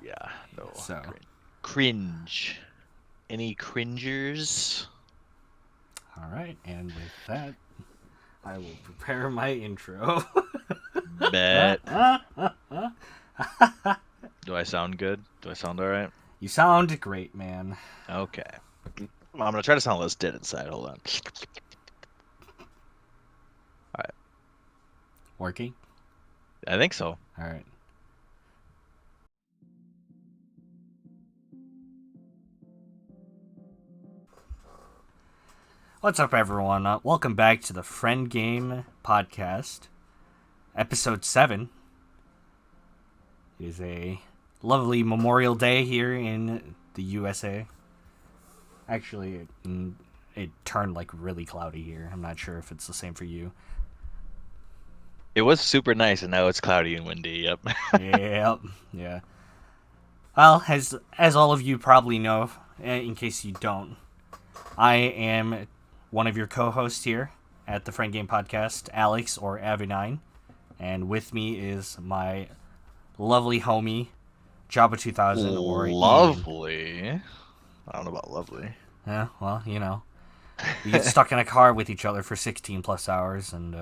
Yeah, no. So, Cringe. Any cringers? all right, and with that, I will prepare my intro. Bet. Do I sound good? Do I sound all right? You sound great, man. Okay. Well, I'm gonna try to sound less dead inside. Hold on. All right. Working? I think so. All right. What's up, everyone? Welcome back to the Friendgame Podcast, Episode 7. It is a lovely Memorial Day here in the USA. Actually, it turned like really cloudy here. I'm not sure if it's the same for you. It was super nice, and now it's cloudy and windy. Yep. Yep. Yeah. Well, as all of you probably know, in case you don't, I am one of your co-hosts here at the Friend Game Podcast, Alex or Avenine, and with me is my lovely homie, Jabba 2000 or Ian. Lovely. I don't know about lovely. Yeah, well, you know, we get stuck in a car with each other for 16 plus hours, and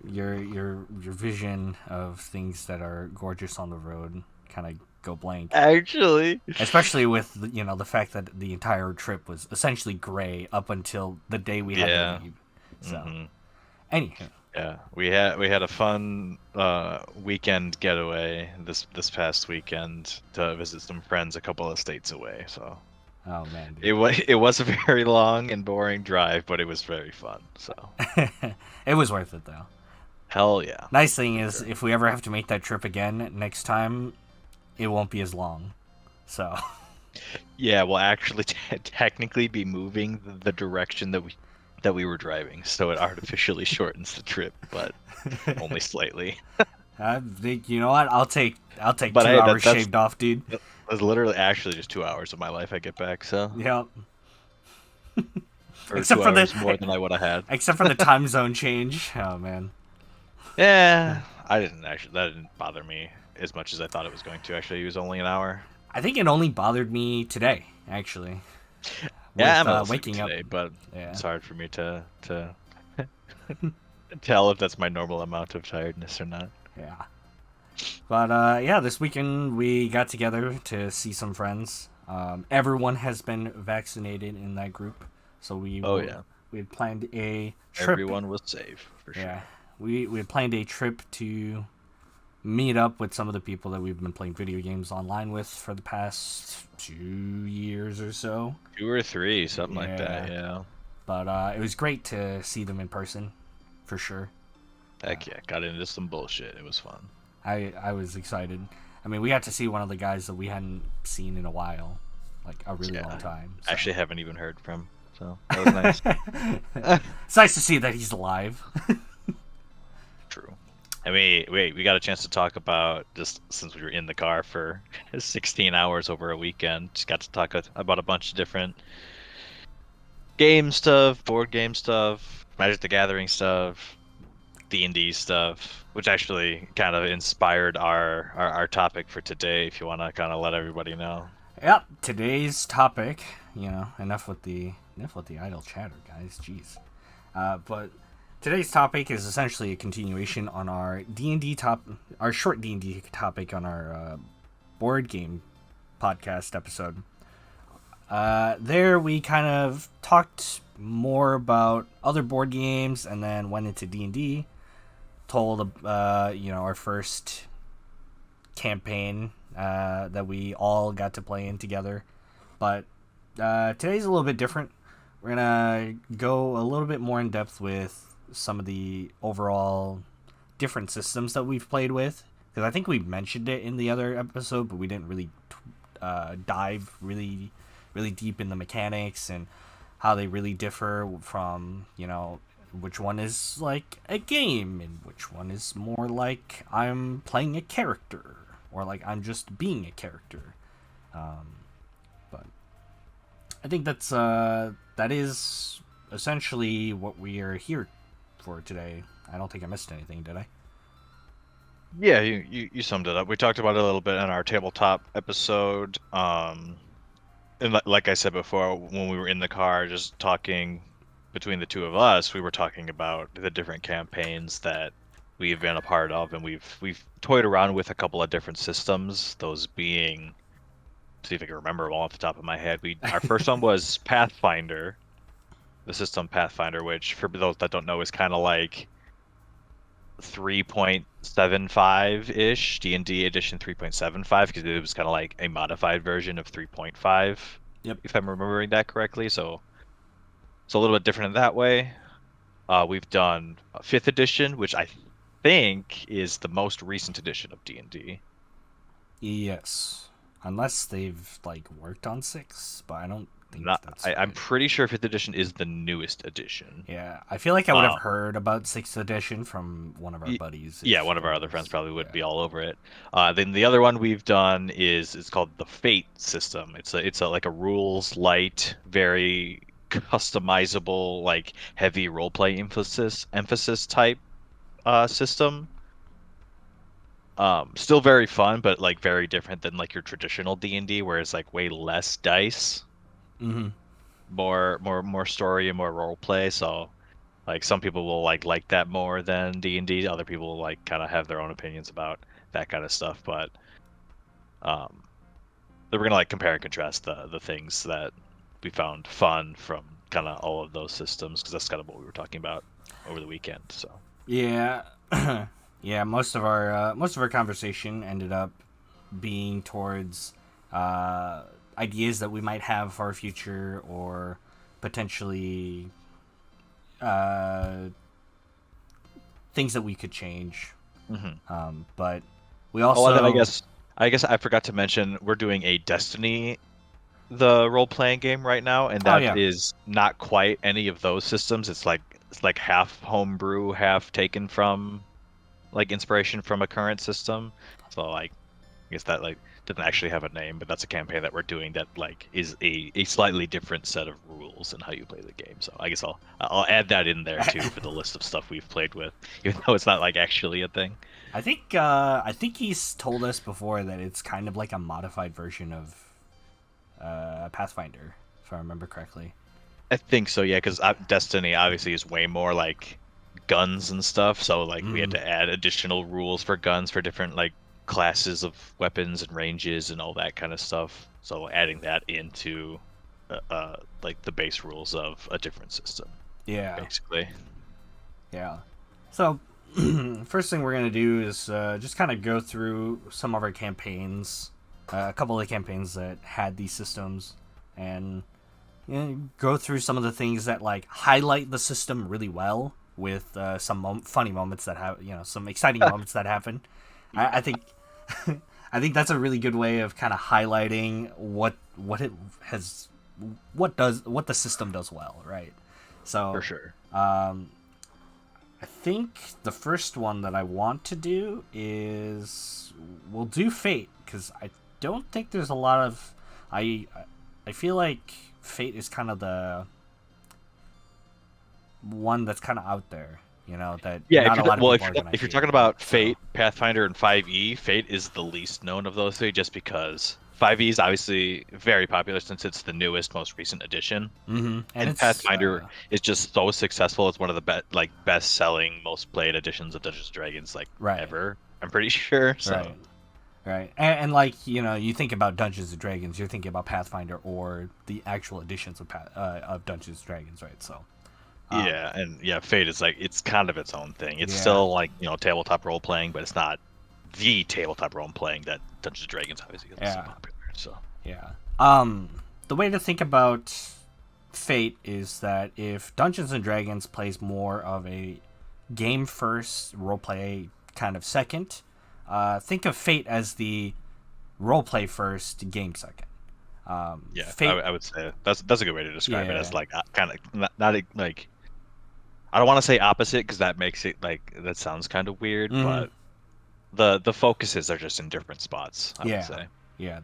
your vision of things that are gorgeous on the road kind of go blank. Actually, especially with the fact that the entire trip was essentially gray up until the day we had to leave. So, anywho, yeah, we had a fun weekend getaway this past weekend to visit some friends a couple of states away. So, oh man, dude. it was a very long and boring drive, but it was very fun. So, it was worth it though. Hell yeah. Nice thing is, if we ever have to make that trip again next time, it won't be as long. So. Yeah, we'll actually technically be moving the direction that we were driving, so it artificially shortens the trip, but only slightly. You know what? I'll take but 2 hours shaved off, dude. That's literally actually just 2 hours of my life I get back. So. Yep. Except for the more than I would have had. Except for the time zone change. Oh man. Yeah, that didn't bother me as much as I thought it was going to. Actually, it was only an hour. I think it only bothered me today, actually. Yeah, I'm waking today, up, but yeah. It's hard for me to tell if that's my normal amount of tiredness or not. Yeah. But yeah, this weekend we got together to see some friends. Everyone has been vaccinated in that group, so we had planned a trip. Everyone was safe for sure. Yeah, we had planned a trip to meet up with some of the people that we've been playing video games online with for the past 2 years or so. 2 or 3, something like that, yeah. But it was great to see them in person, for sure. Heck yeah, got into some bullshit. It was fun. I was excited. I mean, we got to see one of the guys that we hadn't seen in a while, like a really long time. So. Actually, haven't even heard from, so that was nice. It's nice to see that he's alive. True. And we got a chance to talk about, just since we were in the car for 16 hours over a weekend, just got to talk about a bunch of different game stuff, board game stuff, Magic the Gathering stuff, D&D stuff, which actually kind of inspired our topic for today, if you want to kind of let everybody know. Yep, today's topic, enough with the idle chatter, guys, jeez. But today's topic is essentially a continuation on our our short D&D topic on our board game podcast episode. There we kind of talked more about other board games and then went into D&D, told our first campaign that we all got to play in together. But today's a little bit different. We're gonna go a little bit more in depth with some of the overall different systems that we've played with, because I think we mentioned it in the other episode, but we didn't really dive really deep in the mechanics and how they really differ from, which one is like a game and which one is more like I'm playing a character or like I'm just being a character. But I think that is essentially what we are here for today. I don't think I missed anything, did I? Yeah, you summed it up. We talked about it a little bit in our tabletop episode. And like I said before, when we were in the car just talking between the two of us, we were talking about the different campaigns that we've been a part of, and we've toyed around with a couple of different systems. Those being, see if I can remember them all off the top of my head. Our first one was Pathfinder, the system Pathfinder, which for those that don't know is kind of like 3.75-ish, D&D edition 3.75, because it was kind of like a modified version of 3.5, Yep. if I'm remembering that correctly. So it's a little bit different in that way. We've done a 5th edition, which I think is the most recent edition of D&D. Yes, unless they've like worked on 6, but I don't think Not, that's I'm right. pretty sure 5th edition is the newest edition. Yeah, I feel like I would have Um, heard about 6th edition from one of our buddies. Yeah, If one of it our other friends was, probably would yeah. be all over it. Then the other one we've done is it's called the FATE system. It's a like a rules light, very customizable, like heavy role play emphasis type system. Still very fun, but like very different than like your traditional D&D, where it's like way less dice, Mm-hmm. more story and more role play. So like some people will like that more than D&D. Other people will like kind of have their own opinions about that kind of stuff. But um, we're gonna like compare and contrast the things that we found fun from kind of all of those systems because that's kind of what we were talking about over the weekend. So Yeah, yeah. Most of our conversation ended up being towards uh, ideas that we might have for our future, or potentially uh, things that we could change. hmm But we oh, and then also, I guess I forgot to mention we're doing a Destiny the role playing game right now, and oh that yeah, is not quite any of those systems. It's like half homebrew, half taken from like inspiration from a current system. So like I guess that like doesn't actually have a name, but that's a campaign that we're doing that like is a slightly different set of rules and how you play the game. So I guess I'll add that in there too for the list of stuff we've played with, even though it's not like actually a thing. I think he's told us before that it's kind of like a modified version of Pathfinder, if I remember correctly. I think so, yeah, because Destiny obviously is way more like guns and stuff. So like we had Mm, to add additional rules for guns for different like classes of weapons and ranges and all that kind of stuff. So adding that into like the base rules of a different system, yeah, basically. yeah. So first thing we're gonna do is just kind of go through some of our campaigns, a couple of the campaigns that had these systems, and go through some of the things that like highlight the system really well with some funny moments that have some exciting moments that happen. I think I think that's a really good way of kind of highlighting what it has what the system does well, right? For So sure. I think the first one that I want to do is we'll do Fate because I don't think there's a lot of I feel like Fate is kind of the one that's kind of out there, that Yeah, not a lot of people are gonna if you're hear talking about. about So Fate, Pathfinder, and 5e, Fate is the least known of those three, just because 5e is obviously very popular since it's the newest, most recent edition, and and it's Pathfinder is just so successful. It's one of the best selling, most played editions of Dungeons and Dragons like right, ever. I'm pretty sure. So right, right, and like you think about Dungeons and Dragons, you're thinking about Pathfinder or the actual editions of Dungeons and Dragons, right? So um, yeah, and yeah, Fate is like it's kind of its own thing. It's yeah, still like tabletop role playing, but it's not the tabletop role playing that Dungeons and Dragons obviously is so yeah, popular. So yeah. The way to think about Fate is that if Dungeons and Dragons plays more of a game first, roleplay kind of second, think of Fate as the roleplay first, game second. yeah, Fate, I would say that's a good way to describe it. yeah, As like kind of not like I don't want to say opposite because that makes it like that sounds kind of weird, mm, but the focuses are just in different spots, I would yeah, say. yeah.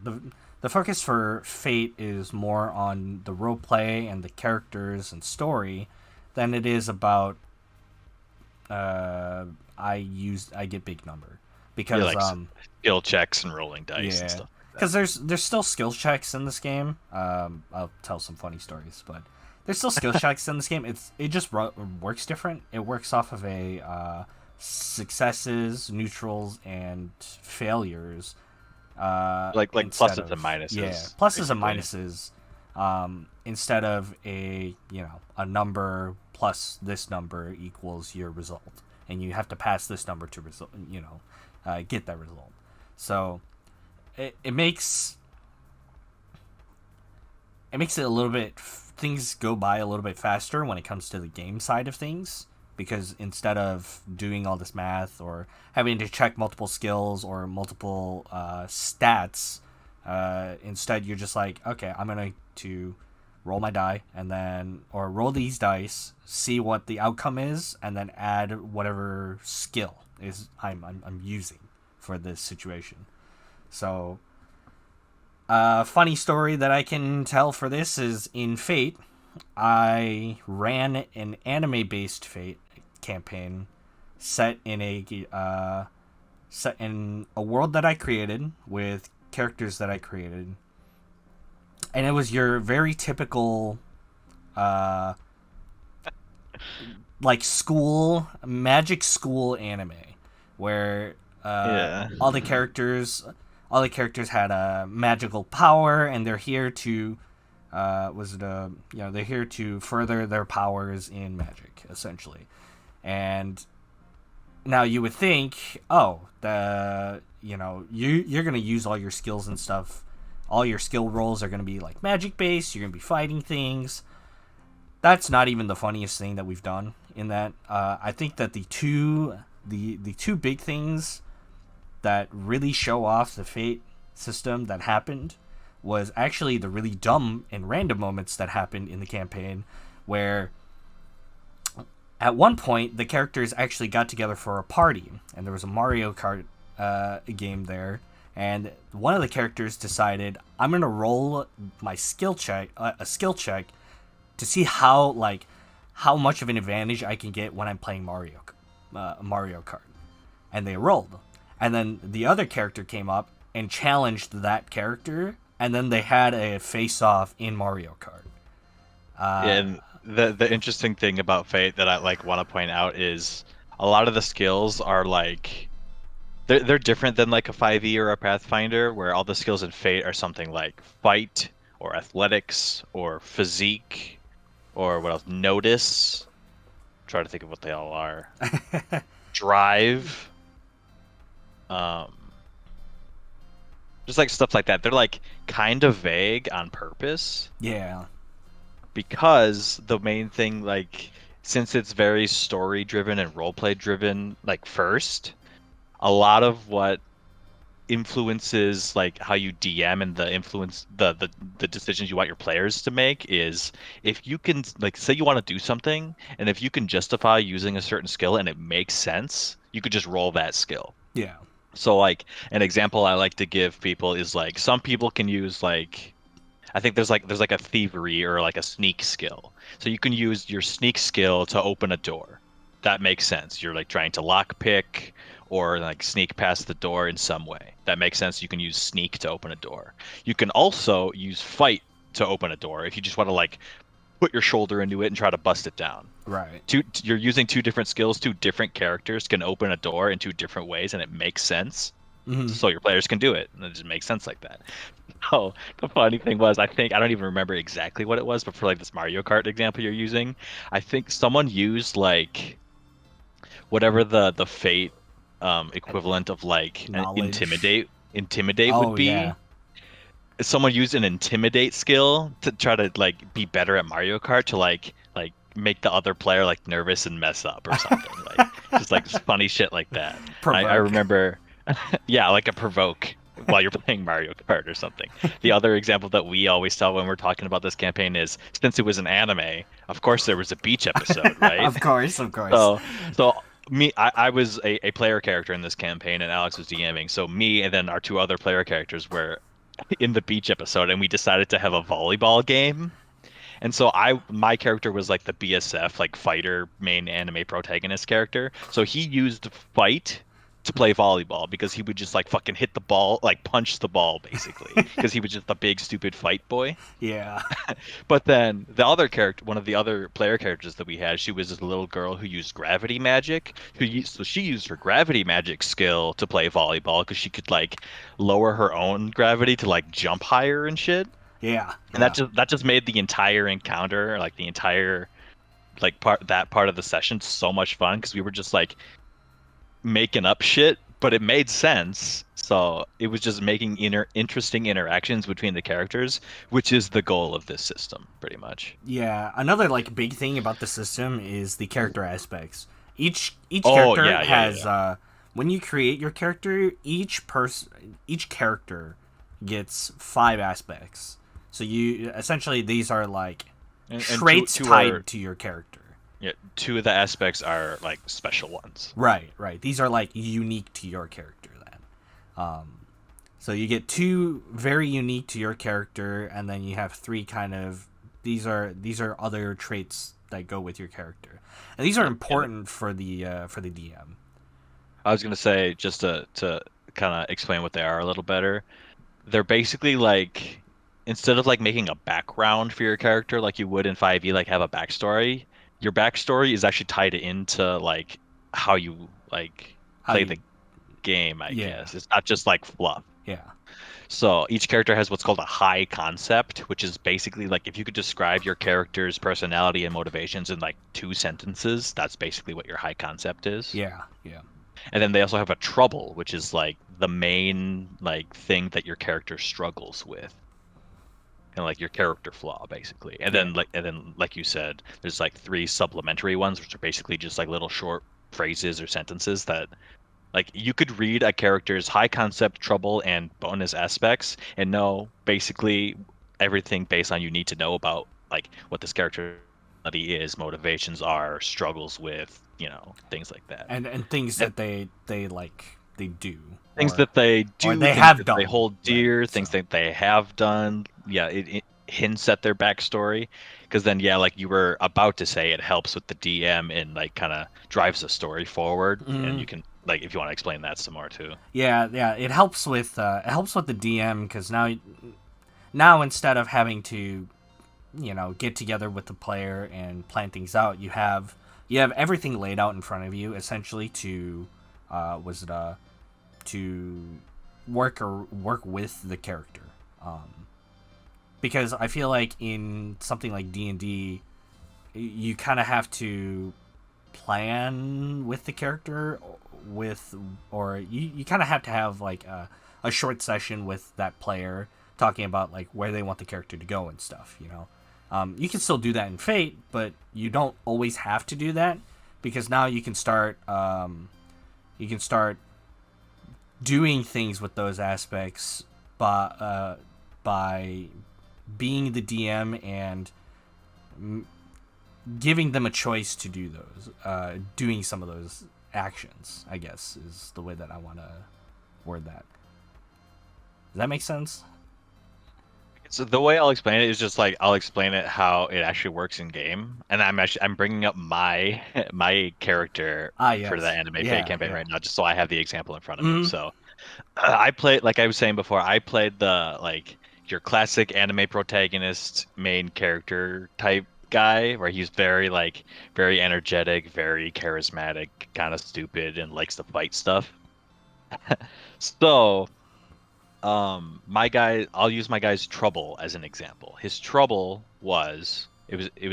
The focus for Fate is more on the roleplay and the characters and story than it is about I get big number. because like skill checks and rolling dice and yeah, stuff. because there's still skill checks in this game. I'll tell some funny stories, but there's still skill checks in this game. It just works different. It works off of a successes, neutrals, and failures. Like Instead pluses and minuses. Yeah, pluses basically. and minuses. Instead of a a number plus this number equals your result, and you have to pass this number to get that result. So it makes it a little bit, things go by a little bit faster when it comes to the game side of things, because instead of doing all this math or having to check multiple skills or multiple stats, instead you're just like, okay, I'm gonna to roll my die and then, or roll these dice, see what the outcome is, and then add whatever skill is I'm using for this situation. So funny story that I can tell for this is, in Fate, I ran an anime-based Fate campaign set in a world that I created with characters that I created, and it was your very typical like magic school anime, where all the characters had a magical power, and they're here to they're here to further their powers in magic, essentially. And now you would think, you're gonna use all your skills and stuff. All your skill rolls are gonna be like magic based. You're gonna be fighting things. That's not even the funniest thing that we've done in that. I think that the two big things that really show off the Fate system that happened was actually the really dumb and random moments that happened in the campaign, where at one point the characters actually got together for a party, and there was a Mario Kart game there, and one of the characters decided, I'm gonna roll my skill check to see how much of an advantage I can get when I'm playing Mario Kart. And they rolled. And then the other character came up and challenged that character, and then they had a face-off in Mario Kart. And the interesting thing about Fate that I want to point out is a lot of the skills are like they're different than like a 5e or a Pathfinder, where all the skills in Fate are something like fight or athletics or physique or what else? Notice. Try to think of what they all are. Drive. Just like stuff like that. They're like kind of vague on purpose. Yeah. Because the main thing, like, since it's very story driven and roleplay driven, like first, a lot of what influences like how you DM and the decisions you want your players to make is, if you can, like, say you want to do something, and if you can justify using a certain skill and it makes sense, you could just roll that skill. Yeah. So like an example I like to give people is like, some people can use like, I think there's like a thievery or like a sneak skill. So you can use your sneak skill to open a door. That makes sense. You're like trying to lock pick or like sneak past the door in some way. That makes sense. You can use sneak to open a door. You can also use fight to open a door if you just want to like put your shoulder into it and try to bust it down. Right. You're using two different skills. Two different characters can open a door in two different ways, and it makes sense. Mm-hmm. So your players can do it, and it just makes sense like that. Oh, the funny thing was, I don't even remember exactly what it was, but for like this Mario Kart example you're using, I think someone used like whatever the Fate equivalent of like intimidate would be. Yeah. Someone used an intimidate skill to try to like be better at Mario Kart, to like make the other player like nervous and mess up or something. Like just like funny shit like that. I remember, yeah, like a provoke while you're playing Mario Kart or something. The other example that we always tell when we're talking about this campaign is, since it was an anime, of course there was a beach episode, right? Of course. So me, I was a player character in this campaign, and Alex was DMing. So me and then our two other player characters were in the beach episode, and we decided to have a volleyball game. And so my character was like the BSF, like fighter, main anime protagonist character. So he used fight to play volleyball because he would just like fucking hit the ball, like punch the ball basically, because he was just a big stupid fight boy. Yeah. But then the other character, one of the other player characters that we had, she was this little girl who used gravity magic. So she used her gravity magic skill to play volleyball because she could like lower her own gravity to like jump higher and shit. Yeah. And that just made the entire encounter, like the entire like part of the session so much fun because we were just like making up shit, but it made sense. So it was just making interesting interactions between the characters, which is the goal of this system, pretty much. Yeah. Another like big thing about the system is the character aspects. Each Oh character yeah, yeah, has when you create your character, each character gets 5 aspects. So you essentially these are like and traits tied to your character. Yeah, 2 of the aspects are like special ones. Right. These are like unique to your character then. So you get 2 very unique to your character, and then you have 3 kind of these are other traits that go with your character, and these are important for the DM. I was gonna say just to kind of explain what they are a little better. They're basically like instead of like making a background for your character like you would in 5e, like have a backstory. Your backstory is actually tied into like how you like play the game, I guess. It's not just like fluff. Yeah. So each character has what's called a high concept, which is basically like if you could describe your character's personality and motivations in like 2 sentences, that's basically what your high concept is. Yeah. And then they also have a trouble, which is like the main like thing that your character struggles with. And like your character flaw basically. And then like you said, there's like 3 supplementary ones, which are basically just like little short phrases or sentences that like you could read a character's high concept, trouble, and bonus aspects and know basically everything based on you need to know about like what this character is, motivations are, struggles with, things like that. And things that they do. Things that they do, or they have done. They hold dear, things that they have done. Yeah, it hints at their backstory. Because then, yeah, like you were about to say, it helps with the DM and like kind of drives the story forward. Mm-hmm. And you can like if you want to explain that some more too. Yeah, it helps with the DM because now instead of having to, get together with the player and plan things out, you have everything laid out in front of you essentially to to work with the character, because I feel like in something like D&D, you kind of have to plan with the character or you kind of have to have like a short session with that player talking about like where they want the character to go and stuff. You can still do that in Fate, but you don't always have to do that because now you can start doing things with those aspects by being the DM and giving them a choice to do those, doing some of those actions, I guess, is the way that I want to word that. Does that make sense? So the way I'll explain it is just like I'll explain it how it actually works in game, and I'm bringing up my character for the anime FATE campaign right now, just so I have the example in front of me. So I played, like I was saying before, I played the like your classic anime protagonist main character type guy, where he's very energetic, very charismatic, kind of stupid, and likes to fight stuff. So. I'll use my guy's trouble as an example. His trouble was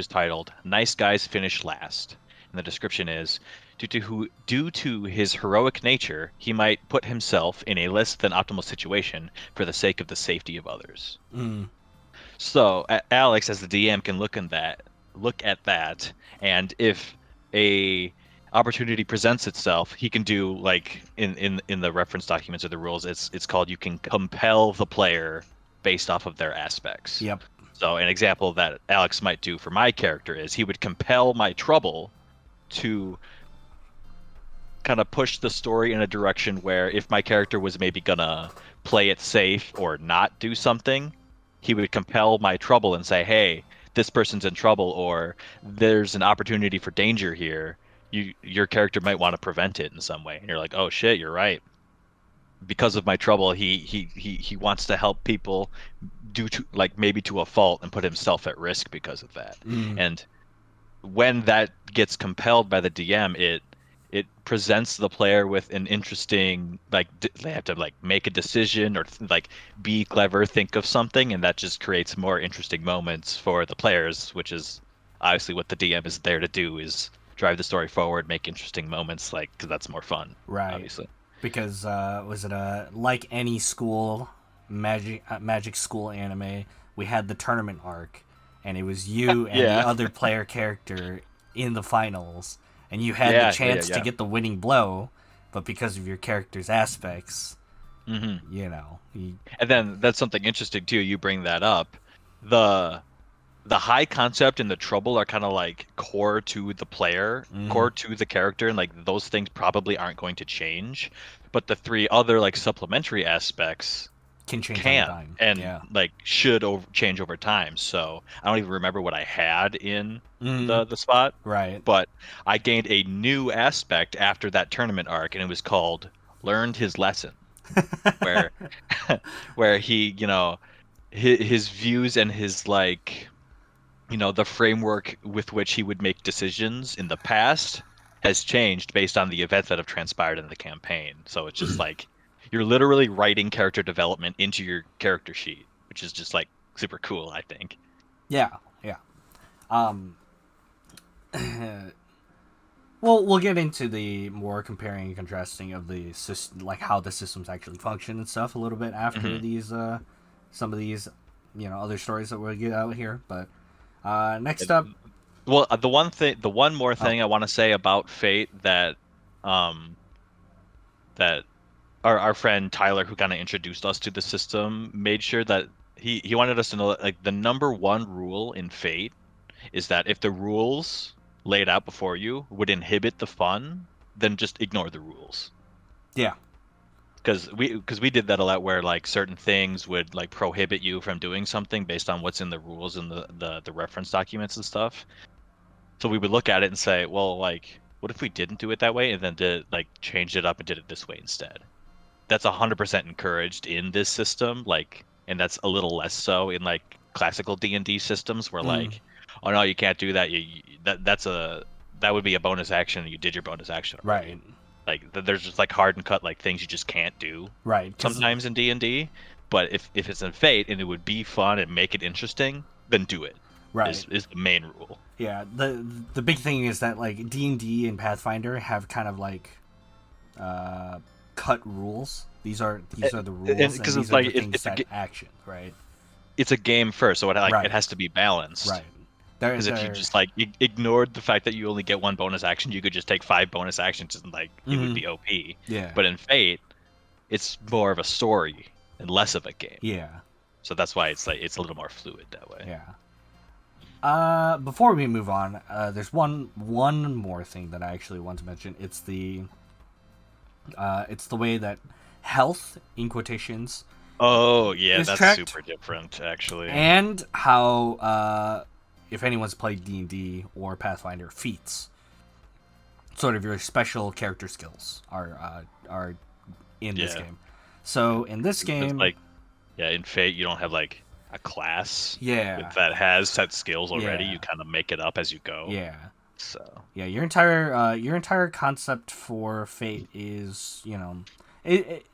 titled "Nice Guys Finish Last," and the description is due to his heroic nature, he might put himself in a less than optimal situation for the sake of the safety of others. So Alex, as the DM, can look at that, and if a opportunity presents itself, he can do like in the reference documents or the rules, it's called you can compel the player based off of their aspects. Yep. So an example that Alex might do for my character is he would compel my trouble to kind of push the story in a direction where if my character was maybe gonna play it safe or not do something, he would compel my trouble and say, hey, this person's in trouble, or there's an opportunity for danger here. your character might want to prevent it in some way, and you're like, oh shit, you're right. Because of my trouble, he wants to help people due to like maybe to a fault and put himself at risk because of that. Mm. And when that gets compelled by the DM, it presents the player with an interesting like they have to like make a decision or like be clever, think of something, and that just creates more interesting moments for the players, which is obviously what the DM is there to do, is drive the story forward, make interesting moments, like because that's more fun, Right. obviously. Because was it like any school magic school anime? We had the tournament arc, and it was you and the Yeah, other player character in the finals, and you had the yeah, chance to yeah. get the winning blow, but because of your character's aspects, Hmm. you And then that's something interesting too. You bring that up. The the high concept and the trouble are kind of like core to the player, mm, core to the character, and like those things probably aren't going to change. But the three other like supplementary aspects can change on a can dime. and Yeah. like should change over time. So I don't even remember what I had in Mm, the spot, right. but I gained a new aspect after that tournament arc, and it was called learned his lesson, where where he, his views and his like the framework with which he would make decisions in the past has changed based on the events that have transpired in the campaign. So it's just like you're literally writing character development into your character sheet, which is just like super cool, I think. Yeah. Yeah. Um. Well, we'll get into the more comparing and contrasting of the system, like how the systems actually function and stuff, a little bit after Hmm. these, some of these, other stories that we'll get out here. But next And, up, well, the one more oh, thing I want to say about Fate um, that our friend Tyler, who kind of introduced us to the system, made sure that he wanted us to know that, like, the number one rule in Fate is that if the rules laid out before you would inhibit the fun, then just ignore the rules. yeah, Because we did that a lot, where like certain things would like prohibit you from doing something based on what's in the rules and the reference documents and stuff. So we would look at it and say, well, like, what if we didn't do it that way and then did like changed it up and did it this way instead? That's 100% encouraged in this system, like, and that's a little less so in like classical D&D systems where mm, like, oh no, you can't do that. That would be a bonus action. And you did your bonus action already. right, Like there's just like hard and cut like things you just can't do right, because sometimes in D&D. But if it's in Fate and it would be fun and make it interesting, then do it. right, Is the main rule. yeah. The big thing is that like D&D and Pathfinder have kind of like uh, cut rules. These are the rules, and Because these it's are like the things that action, right, it's a game first, so it right, has to be balanced. right. They're Because if you they're just like ignored the fact that you only get one bonus action, you could just take five bonus actions and like it would mm-hmm. be OP. Yeah, But in Fate, it's more of a story and less of a game. yeah, So that's why it's a little more fluid that way. yeah. Before we move on, there's one more thing that I actually want to mention. It's the way that health in quotations Oh yeah, is that's tracked, super different actually. and how if anyone's played D&D or Pathfinder, feats, sort of your special character skills are in this Yeah, game. So in this it's game, like in Fate you don't have like a class yeah, that has set skills already. yeah, You kind of make it up as you go. yeah. So Yeah, your entire concept for Fate is,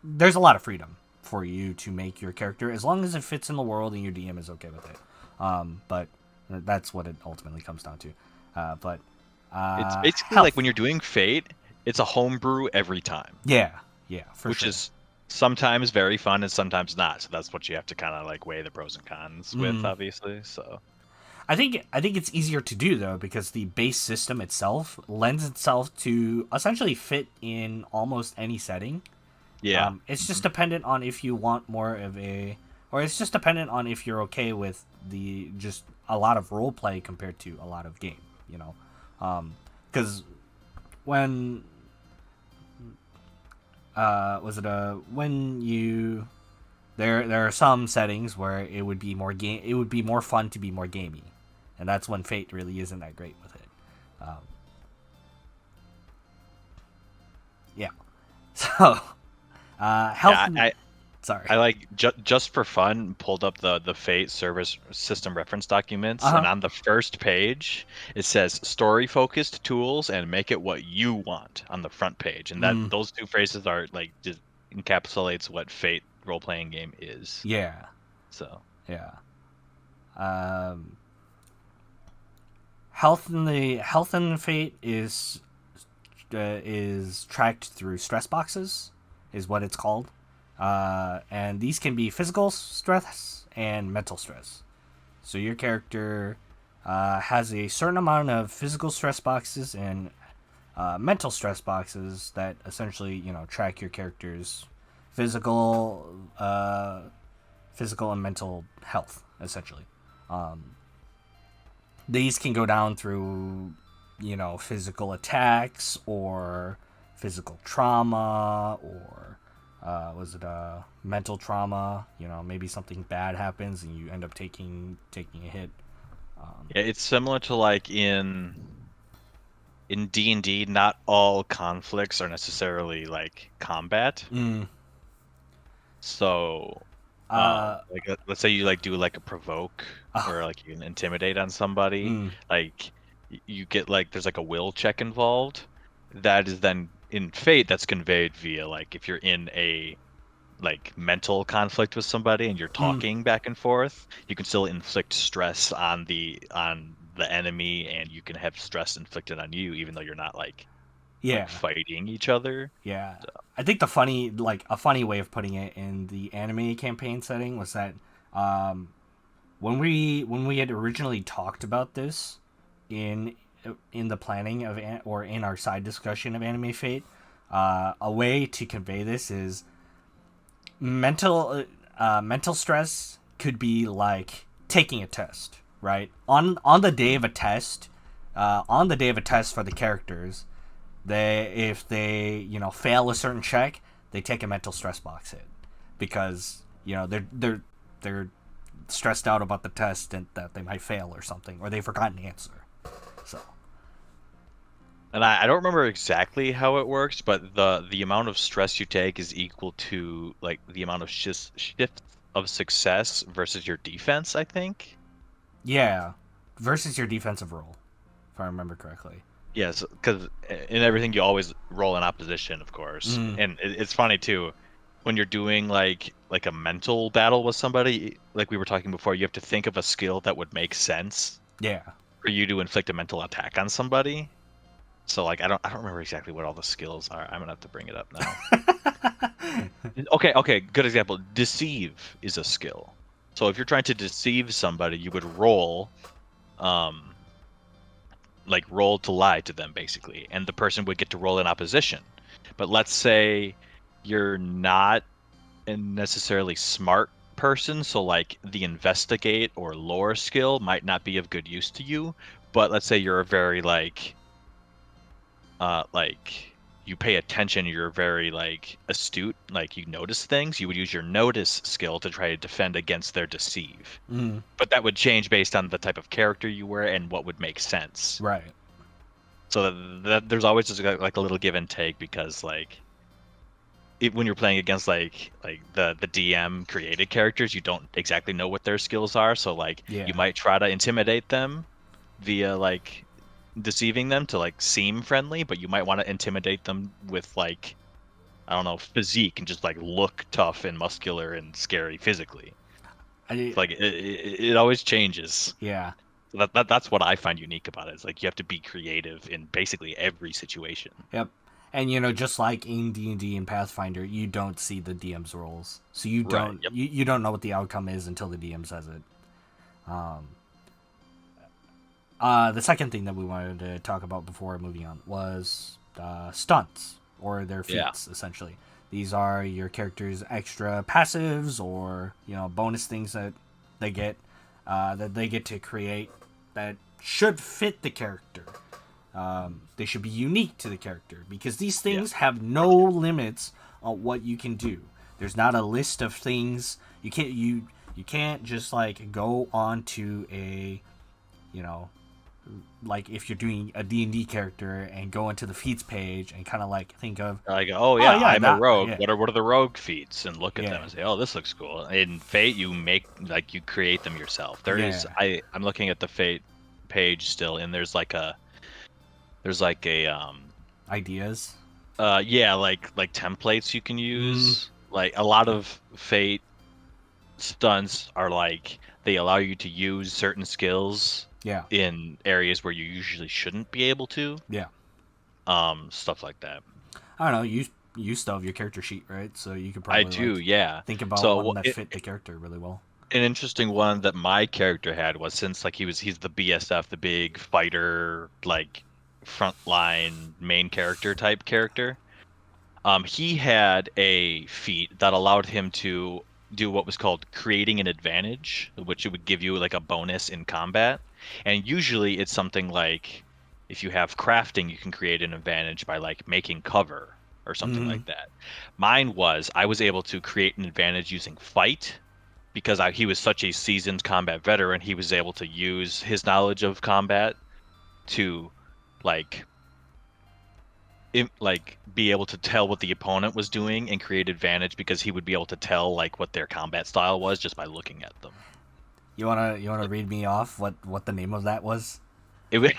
there's a lot of freedom for you to make your character as long as it fits in the world and your DM is okay with it. But that's what it ultimately comes down to. But it's basically like health, when you're doing Fate, it's a homebrew every time, yeah, yeah, for which sure. is sometimes very fun and sometimes not. So that's what you have to kind of like weigh the pros and cons with, Mm. obviously. So I think it's easier to do though because the base system itself lends itself to essentially fit in almost any setting. yeah. It's just Mhm. dependent on if you want more of or it's just dependent on if you're okay with the just a lot of role play compared to a lot of game. Because when was it when you there are some settings where it would be more game, it would be more fun to be more gamey, and that's when Fate really isn't that great with it. Um, Yeah. So, health. Yeah, Sorry. I like just for fun pulled up the Fate service system reference documents, Uh-huh. and on the first page it says story focused tools and make it what you want on the front page, and that those two phrases are like just encapsulates what Fate role playing game is. Yeah. So Yeah. Um, health in the Fate is tracked through stress boxes, is what it's called, and these can be physical stress and mental stress. So your character has a certain amount of physical stress boxes and mental stress boxes that essentially track your character's physical physical and mental health essentially. These can go down through physical attacks or physical trauma or was it mental trauma. Maybe something bad happens and you end up taking a hit. yeah, it's similar to like in D&D, not all conflicts are necessarily like combat. So like let's say you like do like a provoke or like you can intimidate on somebody, like you get like there's like a will check involved. That is then in Fate that's conveyed via like if you're in a like mental conflict with somebody and you're talking back and forth, you can still inflict stress on the enemy, and you can have stress inflicted on you even though you're not like Yeah. fighting each other. Yeah. I think a funny way of putting it in the anime campaign setting was that when we had originally talked about this in the planning of or in our side discussion of Anime Fate, a way to convey this is mental stress could be like taking a test, right? On the day of a test, for the characters, if they fail a certain check, they take a mental stress box hit because they're stressed out about the test and that they might fail or something, or they forgot an answer. So, and I don't remember exactly how it works, but the amount of stress you take is equal to like the amount of shifts of success versus your defense, I think. yeah, versus your defensive roll, if I remember correctly. Yes, because in everything you always roll in opposition, of course, and it's funny too when you're doing like a mental battle with somebody. Like we were talking before, you have to think of a skill that would make sense. Yeah. For you to inflict a mental attack on somebody. So like I don't remember exactly what all the skills are. I'm gonna have to bring it up now. Okay, good example. Deceive is a skill. So if you're trying to deceive somebody, you would roll roll to lie to them basically, and the person would get to roll in opposition. But let's say you're not a necessarily smart person, so like the investigate or lore skill might not be of good use to you, but let's say you're a very like you pay attention, you're very like astute, like you notice things, you would use your notice skill to try to defend against their deceive. But that would change based on the type of character you were and what would make sense. Right. So that there's always just like a little give and take, because like when you're playing against like the DM created characters, you don't exactly know what their skills are, so like you might try to intimidate them via like deceiving them to like seem friendly, but you might want to intimidate them with like I don't know, physique, and just like look tough and muscular and scary physically. Like it always changes. Yeah. That's what I find unique about it. It's like you have to be creative in basically every situation. Yep. And just like in D&D and Pathfinder, you don't see the DM's roles, so you don't you don't know what the outcome is until the DM says it. The second thing that we wanted to talk about before moving on was stunts, or their feats, essentially. These are your character's extra passives or bonus things that they get to create that should fit the character. They should be unique to the character, because these things have no limits on what you can do. There's not a list of things. You can't just like go onto a like if you're doing a D&D character and go into the feats page and kind of like think of, Like, oh yeah, yeah, I'm a that, rogue. yeah. What are the rogue feats? And look at them Yeah. and say, oh, this looks cool. In Fate, you create them yourself. I'm looking at the Fate page still, and there's like a Ideas. yeah, like templates you can use. Like a lot of Fate stunts are like they allow you to use certain skills in areas where you usually shouldn't be able to. Yeah. Stuff like that. I don't know. You still have your character sheet, right? So you could probably I do, yeah. think about one that fit the character really well. An interesting one that my character had was, since like he's the BSF, the big fighter, like frontline main character type character. He had a feat that allowed him to do what was called creating an advantage, which it would give you like a bonus in combat. And usually it's something like, if you have crafting, you can create an advantage by like making cover or something like that. Mine was, I was able to create an advantage using fight, because he was such a seasoned combat veteran. He was able to use his knowledge of combat to be able to tell what the opponent was doing and create advantage, because he would be able to tell like what their combat style was just by looking at them. You wanna read me off what the name of that was? The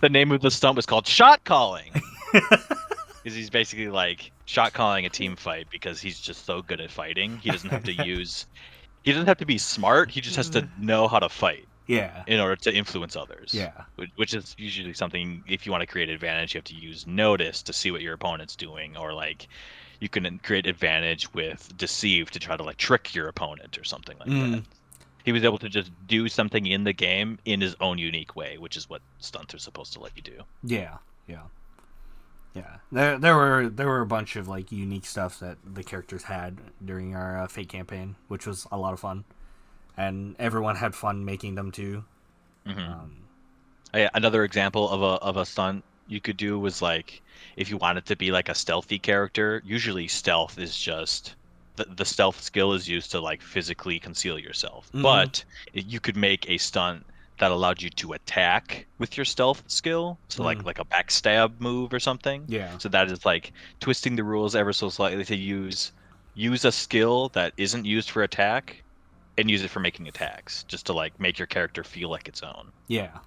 name of the stunt was called shot calling. Because he's basically like shot calling a team fight, because he's just so good at fighting. He doesn't have to be smart. He just has to know how to fight. Yeah. In order to influence others. Yeah. Which is usually something, if you want to create advantage, you have to use notice to see what your opponent's doing, or like you can create advantage with deceive to try to like trick your opponent or something like that. He was able to just do something in the game in his own unique way, which is what stunts are supposed to let you do. Yeah. There were a bunch of like unique stuff that the characters had during our Fate campaign, which was a lot of fun. And everyone had fun making them too. Another example of a stunt you could do was like, if you wanted to be like a stealthy character, usually stealth is just the stealth skill is used to like physically conceal yourself. But you could make a stunt that allowed you to attack with your stealth skill, so like a backstab move or something. Yeah. So that is like twisting the rules ever so slightly to use a skill that isn't used for attack and use it for making attacks, just to like make your character feel like its own. Yeah.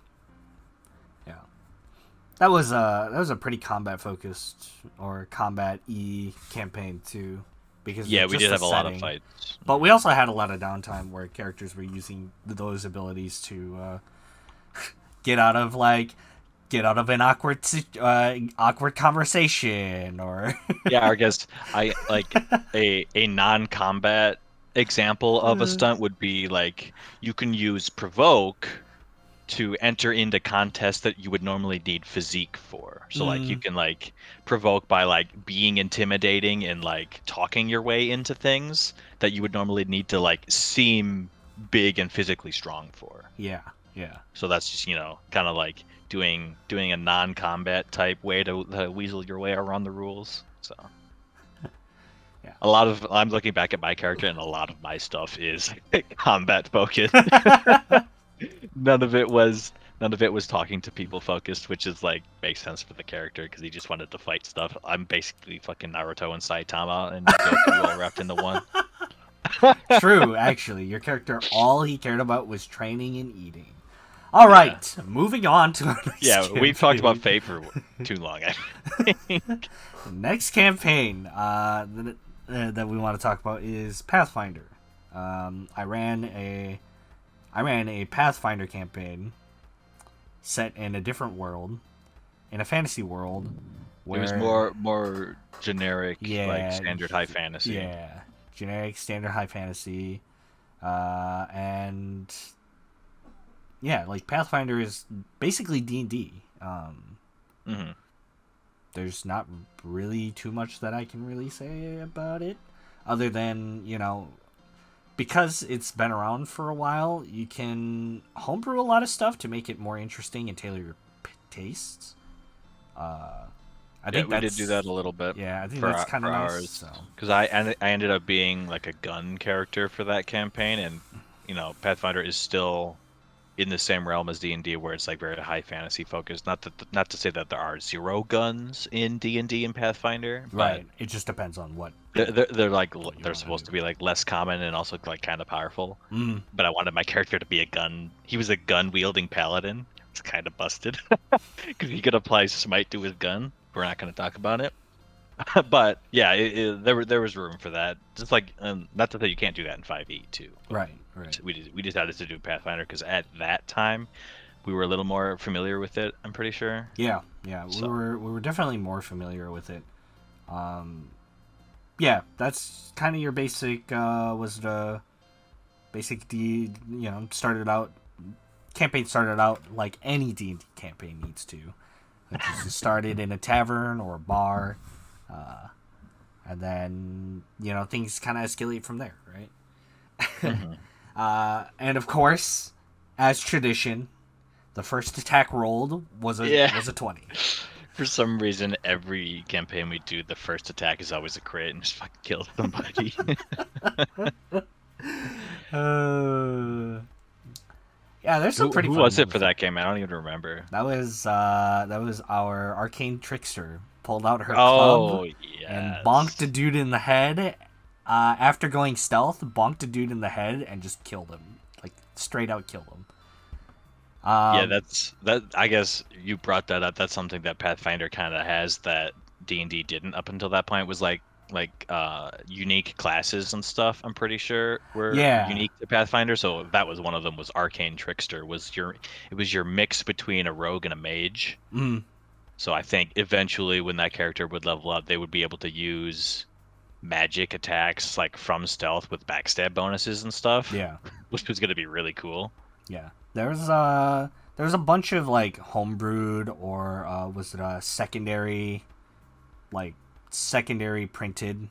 That was a pretty combat focused or combat-y campaign too, because we did have a lot of fights. But we also had a lot of downtime where characters were using those abilities to get out of an awkward conversation, or I guess I like a non-combat example of a stunt would be like, you can use provoke to enter into contests that you would normally need physique for. So like you can like provoke by like being intimidating and like talking your way into things that you would normally need to like seem big and physically strong for. Yeah. So that's just, kind of like doing a non-combat type way to weasel your way around the rules. So I'm looking back at my character, and a lot of my stuff is combat focused. None of it was talking to people focused, which is like makes sense for the character because he just wanted to fight stuff. I'm basically fucking Naruto and Saitama and Goku all wrapped into one. True, actually, your character, all he cared about was training and eating. All right, moving on to our next campaign. We've talked about Fate for too long, I think. The next campaign that we want to talk about is Pathfinder. I ran a Pathfinder campaign set in a different world, in a fantasy world. Where it was more generic, like standard high fantasy. Yeah, generic standard high fantasy, and like Pathfinder is basically D&D. There's not really too much that I can really say about it, other than because it's been around for a while, you can homebrew a lot of stuff to make it more interesting and tailor your tastes. I think we did do that a little bit. Yeah, I think that's kind of nice. So. Because I ended up being like a gun character for that campaign, and Pathfinder is still in the same realm as D&D, where it's like very high fantasy focused. Not to say that there are zero guns in D&D and Pathfinder, but Right. It just depends on what. they're like What you they're wanna supposed do. to be like less common and also like kind of powerful. Mm. But I wanted my character to be a gun. He was a gun wielding paladin. It's kind of busted because he could apply smite to his gun. We're not going to talk about it. But yeah, there was room for that. Just like not to say you can't do that in 5e too. Right. Right. We decided to do Pathfinder because at that time we were a little more familiar with it. I'm pretty sure. Yeah. Yeah. So. We were definitely more familiar with it. Yeah, that's kind of your basic. Was the basic D? You know, campaign started out like any D&D campaign needs to, which is to started in a tavern or a bar, and then things kind of escalate from there, right? Mm-hmm. And of course, as tradition, the first attack rolled was a 20. For some reason, every campaign we do, the first attack is always a crit and just fucking kills somebody. Yeah, there's some pretty. Who fun was it ones. for that game? I don't even remember. That was our arcane trickster pulled out her club yes. and bonked a dude in the head. After going stealth, bonked a dude in the head and just killed him, like straight out killed him. Yeah, that. I guess you brought that up. That's something that Pathfinder kind of has that D&D didn't up until that point. Was like unique classes and stuff. I'm pretty sure were unique to Pathfinder. So that was one of them. Was Arcane Trickster. It was your mix between a rogue and a mage. Mm. So I think eventually when that character would level up, they would be able to use magic attacks like from stealth with backstab bonuses and stuff. Yeah, which was going to be really cool. Yeah, there's a bunch of like homebrewed or was it a secondary printed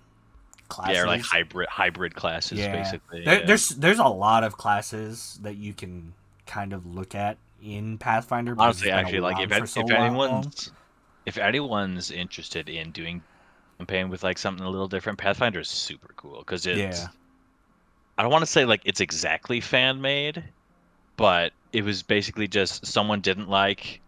classes? Yeah, or like hybrid classes, basically. There's a lot of classes that you can kind of look at in Pathfinder. Honestly, actually, like if anyone's interested in doing campaign with like something a little different, Pathfinder is super cool because it's. I don't want to say like it's exactly fan made, but it was basically just someone didn't like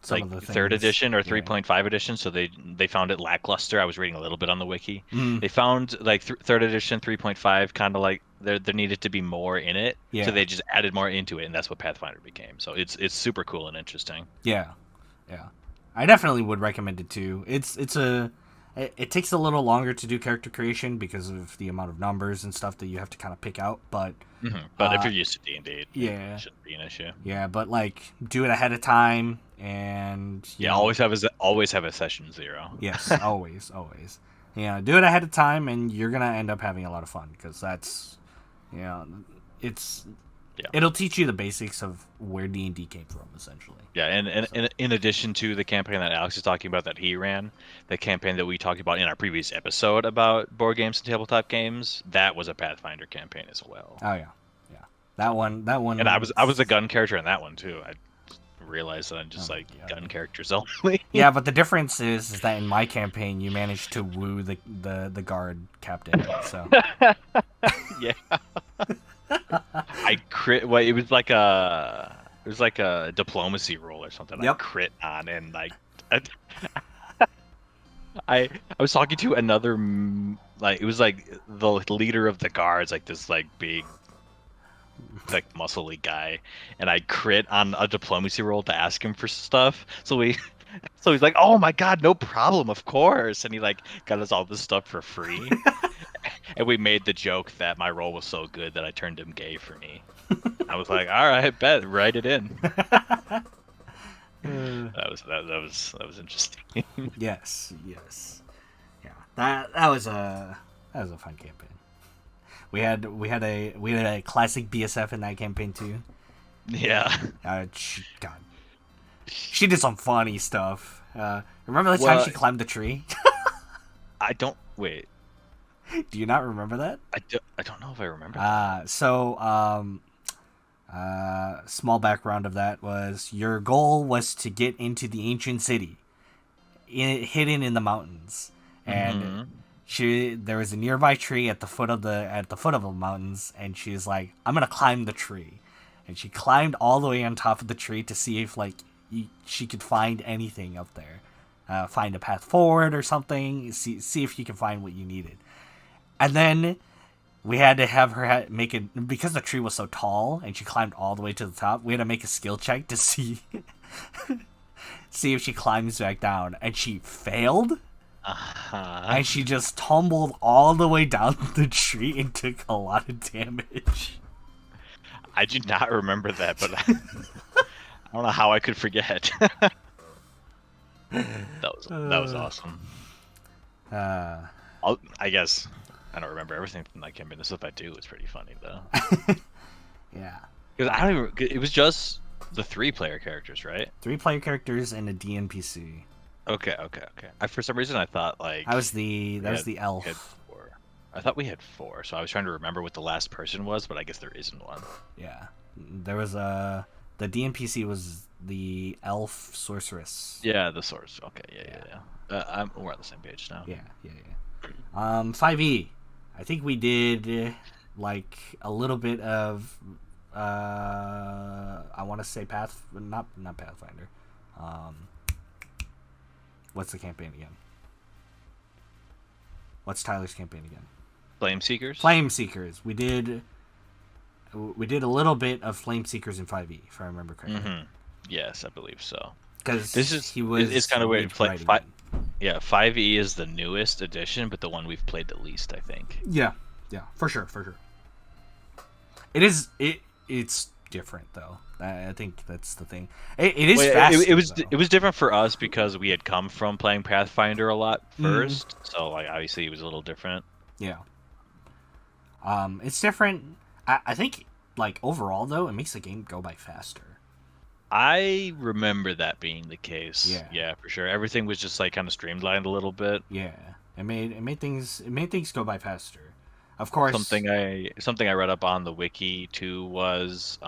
third edition or 3.5 edition, so they found it lackluster. I was reading a little bit on the wiki. They found like third edition 3.5 kind of like there needed to be more in it, so they just added more into it, and that's what Pathfinder became. So it's super cool and interesting. Yeah, I definitely would recommend it too. It takes a little longer to do character creation because of the amount of numbers and stuff that you have to kind of pick out. But if you're used to D&D, it shouldn't be an issue. Yeah, but like do it ahead of time and always have a session 0. Yes, always. Yeah, do it ahead of time, and you're gonna end up having a lot of fun because that's it'll teach you the basics of where D&D came from, essentially. Yeah, and in addition to the campaign that Alex is talking about that he ran, the campaign that we talked about in our previous episode about board games and tabletop games, that was a Pathfinder campaign as well. Oh yeah. That one. And I was a gun character in that one too. I realized that I'm just gun characters only. Yeah, but the difference is that in my campaign you managed to woo the guard captain. So. Yeah. I crit. Well, it was like a diplomacy roll or something. Yep. I crit on, and like I was talking to another it was like the leader of the guards, like this like big like muscly guy, and I crit on a diplomacy roll to ask him for stuff. So he's like, "Oh my god, no problem, of course," and he like got us all this stuff for free. And we made the joke that my role was so good that I turned him gay for me. I was like, all right, bet, write it in. That was interesting. Yes. Yeah, that was a fun campaign. We had a classic BSF in that campaign too. Yeah. She did some funny stuff. Remember the time she climbed the tree? Wait. Do you not remember that? I don't know if I remember that. Small background of that was your goal was to get into the ancient city, hidden in the mountains, and there was a nearby tree at the foot of the mountains, and she's like, "I'm gonna climb the tree," and she climbed all the way on top of the tree to see if like she could find anything up there, find a path forward or something. See if you can find what you needed, and then we had to have her make it because the tree was so tall and she climbed all the way to the top. We had to make a skill check to see if she climbs back down, and she failed. And she just tumbled all the way down the tree and took a lot of damage. I do not remember that, but I don't know how I could forget. That was awesome. I guess I don't remember everything from that campaign. The stuff I do was pretty funny though. Yeah. Because I don't even. It was just the 3-player characters, right? 3-player characters and a DNPC. Okay. For some reason, I thought like that was the elf. I thought we had 4, so I was trying to remember what the last person was, but I guess there isn't one. Yeah, there was the DNPC was the elf sorceress. Yeah, the source. Okay, yeah. We're on the same page now. Yeah. 5e. I think we did like a little bit of I want to say not Pathfinder. What's the campaign again? What's Tyler's campaign again? Flame Seekers. Flame Seekers. We did a little bit of Flame Seekers in 5e, if I remember correctly. Mm-hmm. Yes, I believe so. Because it's kind of weird. Yeah, 5e is the newest edition, but the one we've played the least, I think. Yeah, for sure. It's different though. I think that's the thing. It is faster. It was different for us because we had come from playing Pathfinder a lot first, so like obviously it was a little different. Yeah. It's different. I think like overall though, it makes the game go by faster. I remember that being the case. Yeah, for sure. Everything was just like kind of streamlined a little bit. Yeah, it made things go by faster. Of course, something I read up on the wiki too was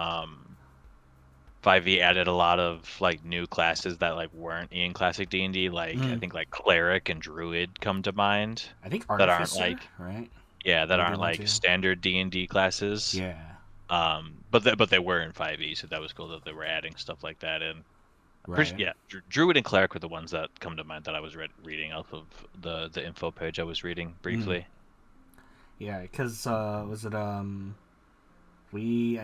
5e added a lot of like new classes that like weren't in classic D&D. Like I think like cleric and druid come to mind. I think that aren't like right. Yeah, that aren't like standard D&D classes. Yeah. But they were in 5e, so that was cool that they were adding stuff like that in. Right. Yeah, Druid and Cleric were the ones that come to mind that I was reading off of the info page I was reading briefly. Yeah, because was it I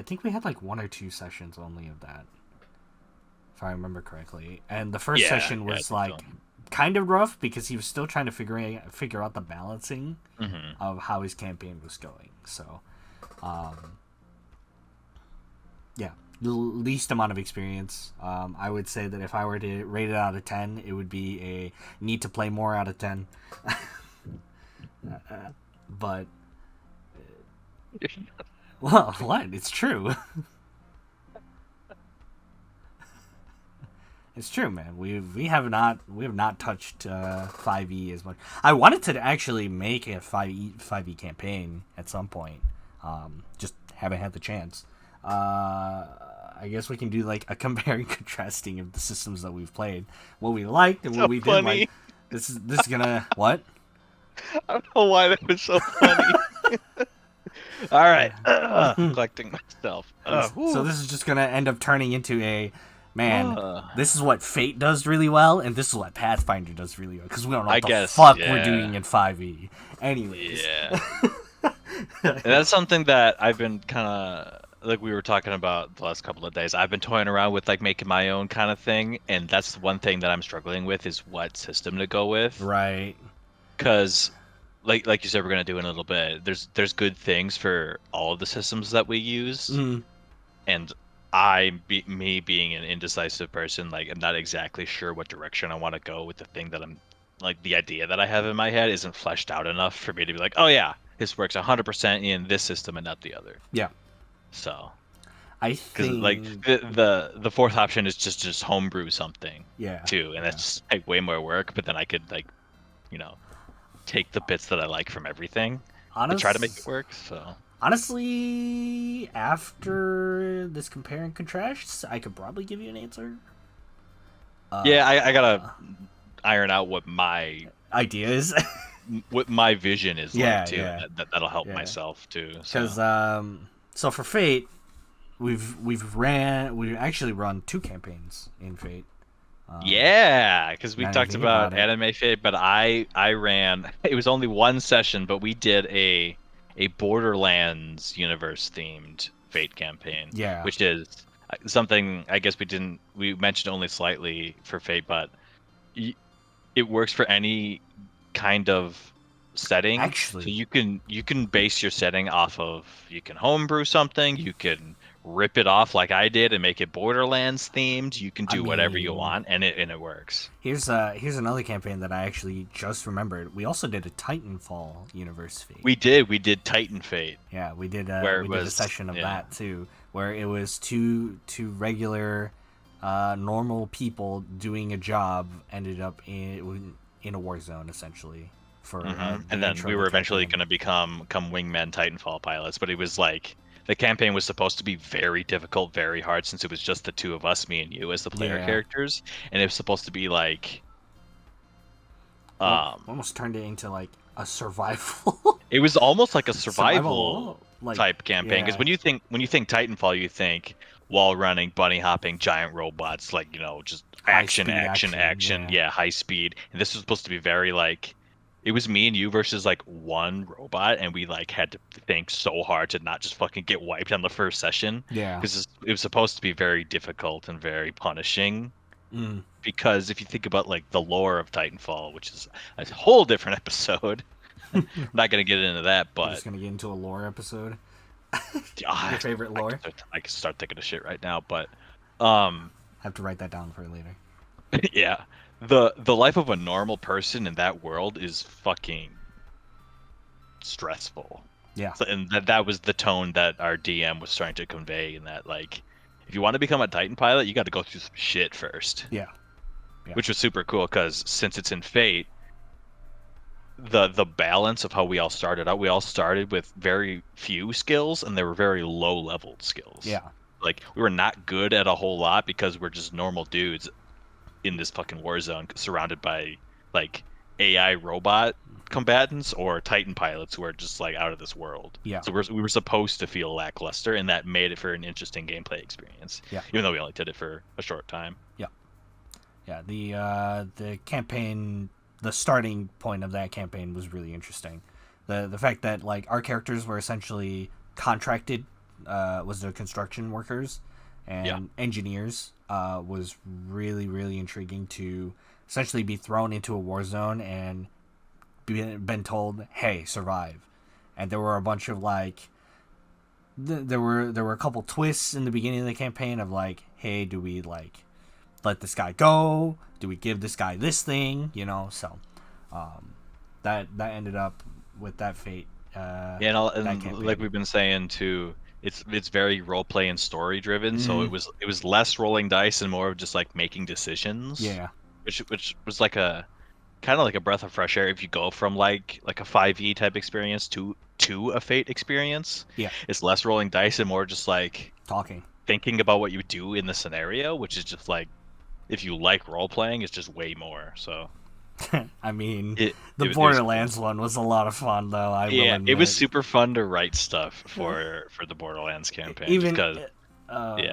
think we had like 1 or 2 sessions only of that, if I remember correctly. And the first session was kind of rough because he was still trying to figure out the balancing of how his campaign was going. So, yeah, the least amount of experience. I would say that if I were to rate it out of 10, it would be a need to play more out of 10. But well, what? It's true. It's true, man. We have not touched 5e as much. I wanted to actually make a 5e campaign at some point. Just haven't had the chance. I guess we can do like a comparing contrasting of the systems that we've played, what we liked and what we didn't like. This is gonna what? I don't know why that was so funny. All right, collecting myself. So this is just gonna end up turning into a this is what Fate does really well, and this is what Pathfinder does really well, because we don't know what the fuck we're doing in 5e. Anyways, and that's something that I've been kind of like we were talking about the last couple of days. I've been toying around with like making my own kind of thing, and that's one thing that I'm struggling with is what system to go with. Right. Because like you said, we're gonna do in a little bit. There's good things for all of the systems that we use, and me being an indecisive person, like I'm not exactly sure what direction I want to go with the thing that I'm like the idea that I have in my head isn't fleshed out enough for me to be like, oh yeah, this works 100% in this system and not the other. Yeah. So I think like the fourth option is just homebrew something. Yeah. Too, and that's like way more work. But then I could like, take the bits that I like from everything and try to make it work. So honestly, after this compare and contrast, I could probably give you an answer. I gotta iron out what my idea is, what my vision is like too. That'll help myself too. Because so for Fate, we actually run 2 campaigns in Fate. Yeah, because we now that I talked think about about it. anime Fate, but I ran. It was only one session, but we did a Borderlands universe themed Fate campaign, Yeah. which is something I guess we mentioned only slightly for Fate, but it works for any kind of setting. So Actually, you can base your setting off of, you can homebrew something, you can rip it off like I did and make it Borderlands themed. You can I do whatever you mean, want, and it works. here's another campaign that I actually just remembered. We also did a Titanfall universe Fate. We did Titan Fate. Yeah, we did. Where it we did a was- session of yeah. that too, where it was two regular, normal people doing a job ended up in a war zone essentially. For the And then intro we of were the eventually campaign. going to become wingmen Titanfall pilots, but it was like the campaign was supposed to be very difficult, very hard, since it was just the two of us, me and you, as the player Yeah. characters, and it was supposed to be like, Almost turned it into like a survival. it was almost like a survival like, type campaign. Because yeah. when you think Titanfall, you think wall running, bunny hopping, giant robots, like, just High action, speed action, action, action, yeah. high speed. And this was supposed to be very like, it was me and you versus like one robot, and we like had to think so hard to not just fucking get wiped on the first session. Yeah. Because it was supposed to be very difficult and very punishing. Mm. Because if you think about like the lore of Titanfall, which is a whole different episode, I'm not gonna get into that, We're but just gonna get into a lore episode. Ah, Your favorite lore? I can start thinking of shit right now, but Have to write that down for later. yeah, the life of a normal person in that world is fucking stressful. Yeah. So, and that was the tone that our DM was trying to convey, in that, like, if you want to become a Titan pilot, you got to go through some shit first. Yeah. Yeah. Which was super cool, because since it's in Fate, the balance of how we all started out, we all started with very few skills, and they were very low leveled skills. Yeah. Like, we were not good at a whole lot because we're just normal dudes in this fucking war zone, surrounded by like AI robot combatants or Titan pilots who are just like out of this world. Yeah. So we were supposed to feel lackluster, and that made it for an interesting gameplay experience. Yeah. Even though we only did it for a short time. Yeah. The campaign, the starting point of that campaign was really interesting. The fact that like our characters were essentially contracted, was the construction workers and engineers, was really, really intriguing to essentially be thrown into a war zone and been told, hey, survive. And there were a bunch of like there were a couple twists in the beginning of the campaign of like, hey, do we like let this guy go? Do we give this guy this thing? So that ended up with that fate. And campaign. like we've been saying too, it's very role play and story driven. So it was less rolling dice and more of just like making decisions. Yeah. Which was like a kind of like a breath of fresh air if you go from like a 5e type experience to a Fate experience. Yeah. It's less rolling dice and more just like Talking. thinking about what you would do in the scenario, which is just like, if you like role playing, it's just way more. So I mean, it the was Borderlands one was a lot of fun, though. I will it admit. was super fun to write stuff for the Borderlands campaign. Even because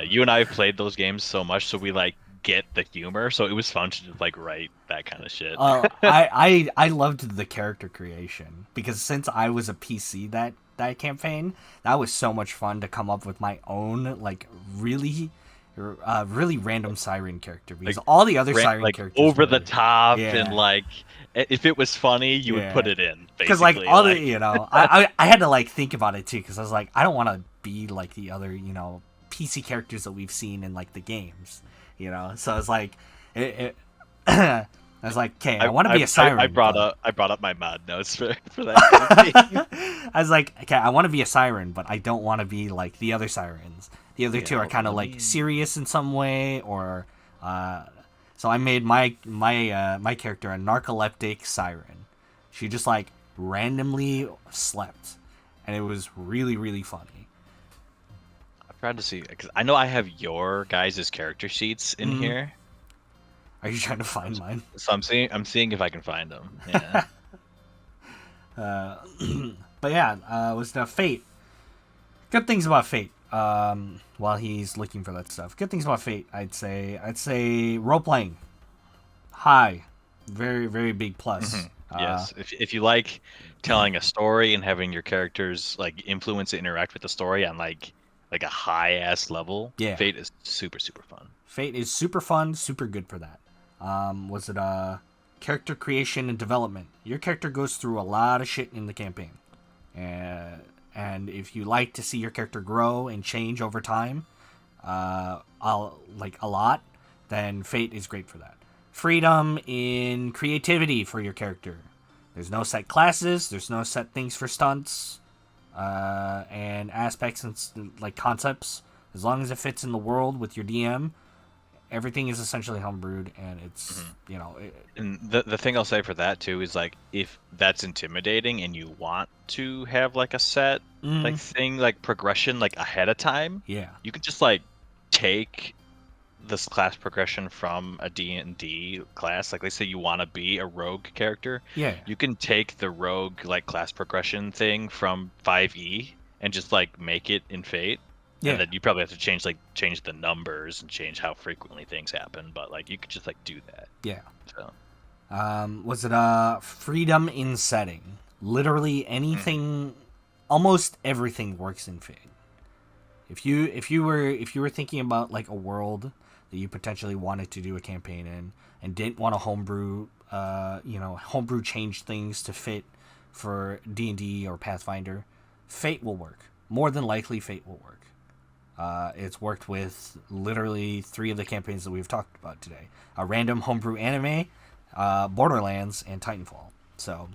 you and I have played those games so much, so we like get the humor. So it was fun to just like write that kind of shit. I loved the character creation, because since I was a PC that campaign, that was so much fun to come up with my own like really random siren character, because Like, all the other siren like characters over were, the top, yeah. and like if it was funny, you would put it in. Because like all like, the I had to like think about it too, because I was like, I don't want to be like the other PC characters that we've seen in like the games, so it's like I was like, okay, I want to be a siren. I brought up my mod notes for that. I was like, okay, I want to be a siren, but I don't want to be like the other sirens. The other two are kind of like serious in some way, or so I made my character a narcoleptic siren. She just like randomly slept, and it was really, really funny. I'm trying to see, because I know I have your guys' character sheets in here. Are you trying to find mine? So I'm seeing if I can find them. Yeah. But yeah, was the Fate. Good things about Fate. while he's looking for that stuff. Good things about Fate, I'd say role playing, high, very very big plus. Mm-hmm. Yes, if you like telling a story and having your characters like influence and interact with the story on like a high ass level, Yeah. Fate is super super fun. Fate is super fun, super good for that. Was it character creation and development? Your character goes through a lot of shit in the campaign, and if you like to see your character grow and change over time, a lot, then Fate is great for that. Freedom in creativity for your character. There's no set classes. There's no set things for stunts, and aspects and like concepts. As long as it fits in the world with your DM, everything is essentially homebrewed, and it's And the thing I'll say for that too is like if that's intimidating and you want to have like a set like thing like progression like ahead of time, yeah, you can just like take this class progression from a D&D class. Like let's say you want to be a rogue character, yeah, you can take the rogue like class progression thing from 5e and just like make it in Fate. yeah. And then you probably have to change the numbers and change how frequently things happen, but like you could just like do that. Yeah. So Was it freedom in setting? Literally anything, almost everything works in Fate. If you were thinking about like a world that you potentially wanted to do a campaign in and didn't want to homebrew change things to fit for D&D or Pathfinder, Fate will work. More than likely, Fate will work. It's worked with literally 3 of the campaigns that we've talked about today: a random homebrew anime, Borderlands, and Titanfall. So